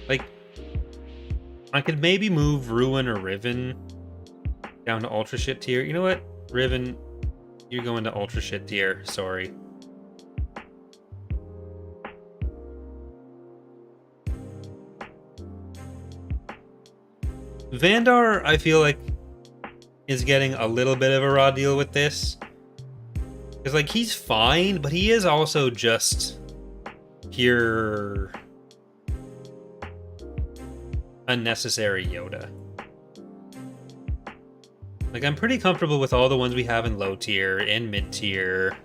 Like, I could maybe move Ruin or Riven Down to ultra shit tier. You know what? Riven, you're going to ultra shit tier. Sorry. Vandar, I feel like, is getting a little bit of a raw deal with this. Because, like, he's fine, but he is also just pure unnecessary Yoda. Like, I'm pretty comfortable with all the ones we have in low tier and mid tier.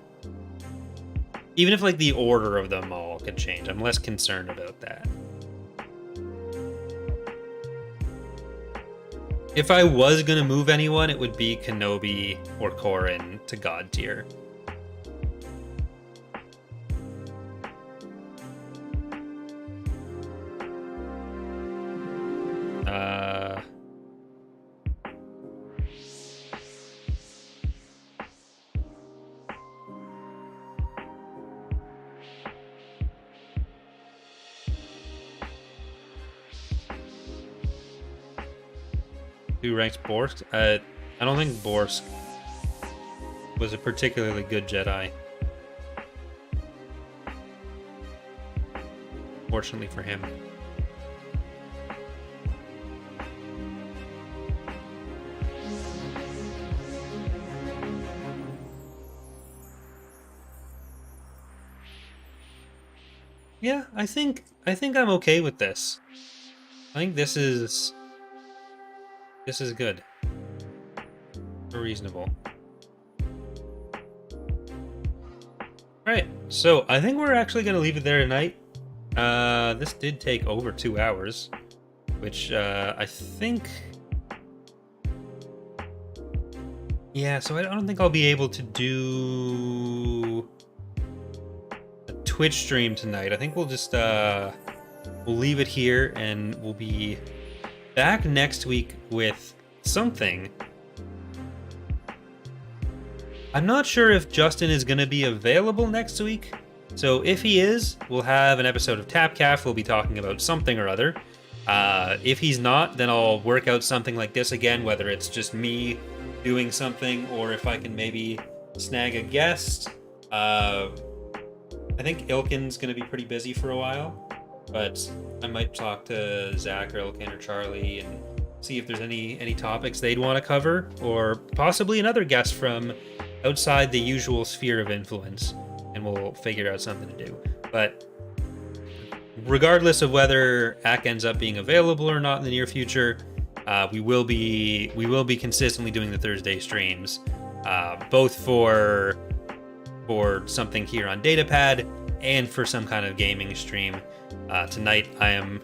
Even if, like, the order of them all could change, I'm less concerned about that. If I was going to move anyone, it would be Kenobi or Corrin to God tier. Who ranks Borsk? I don't think Borsk was a particularly good Jedi. Fortunately for him. Yeah, I think I'm okay with this. I think this is good. Or reasonable. Alright, so I think we're actually going to leave it there tonight. This did take over 2 hours, which I think... Yeah, so I don't think I'll be able to do a Twitch stream tonight. I think we'll just we'll leave it here, and we'll be back next week with something. I'm not sure if Justin is going to be available next week. So if he is, we'll have an episode of TapCaf. We'll be talking about something or other. If he's not, then I'll work out something like this again, whether it's just me doing something or if I can maybe snag a guest. I think Ilkin's going to be pretty busy for a while, but I might talk to Zach or Ilkin or Charlie and see if there's any topics they'd want to cover, or possibly another guest from outside the usual sphere of influence, and we'll figure out something to do. But regardless of whether Ack ends up being available or not in the near future, we will be consistently doing the Thursday streams, both for something here on Datapad and for some kind of gaming stream. Tonight I am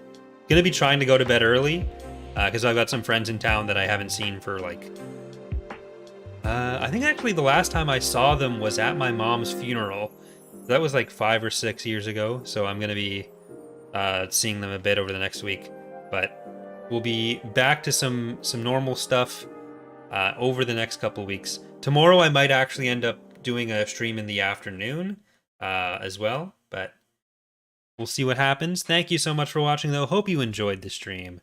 gonna be trying to go to bed early because I've got some friends in town that I haven't seen for like I think actually the last time I saw them was at my mom's funeral. That was like 5 or 6 years ago, so I'm gonna be seeing them a bit over the next week. But we'll be back to some normal stuff over the next couple weeks. Tomorrow I might actually end up doing a stream in the afternoon as well, but we'll see what happens. Thank you so much for watching, though. Hope you enjoyed the stream.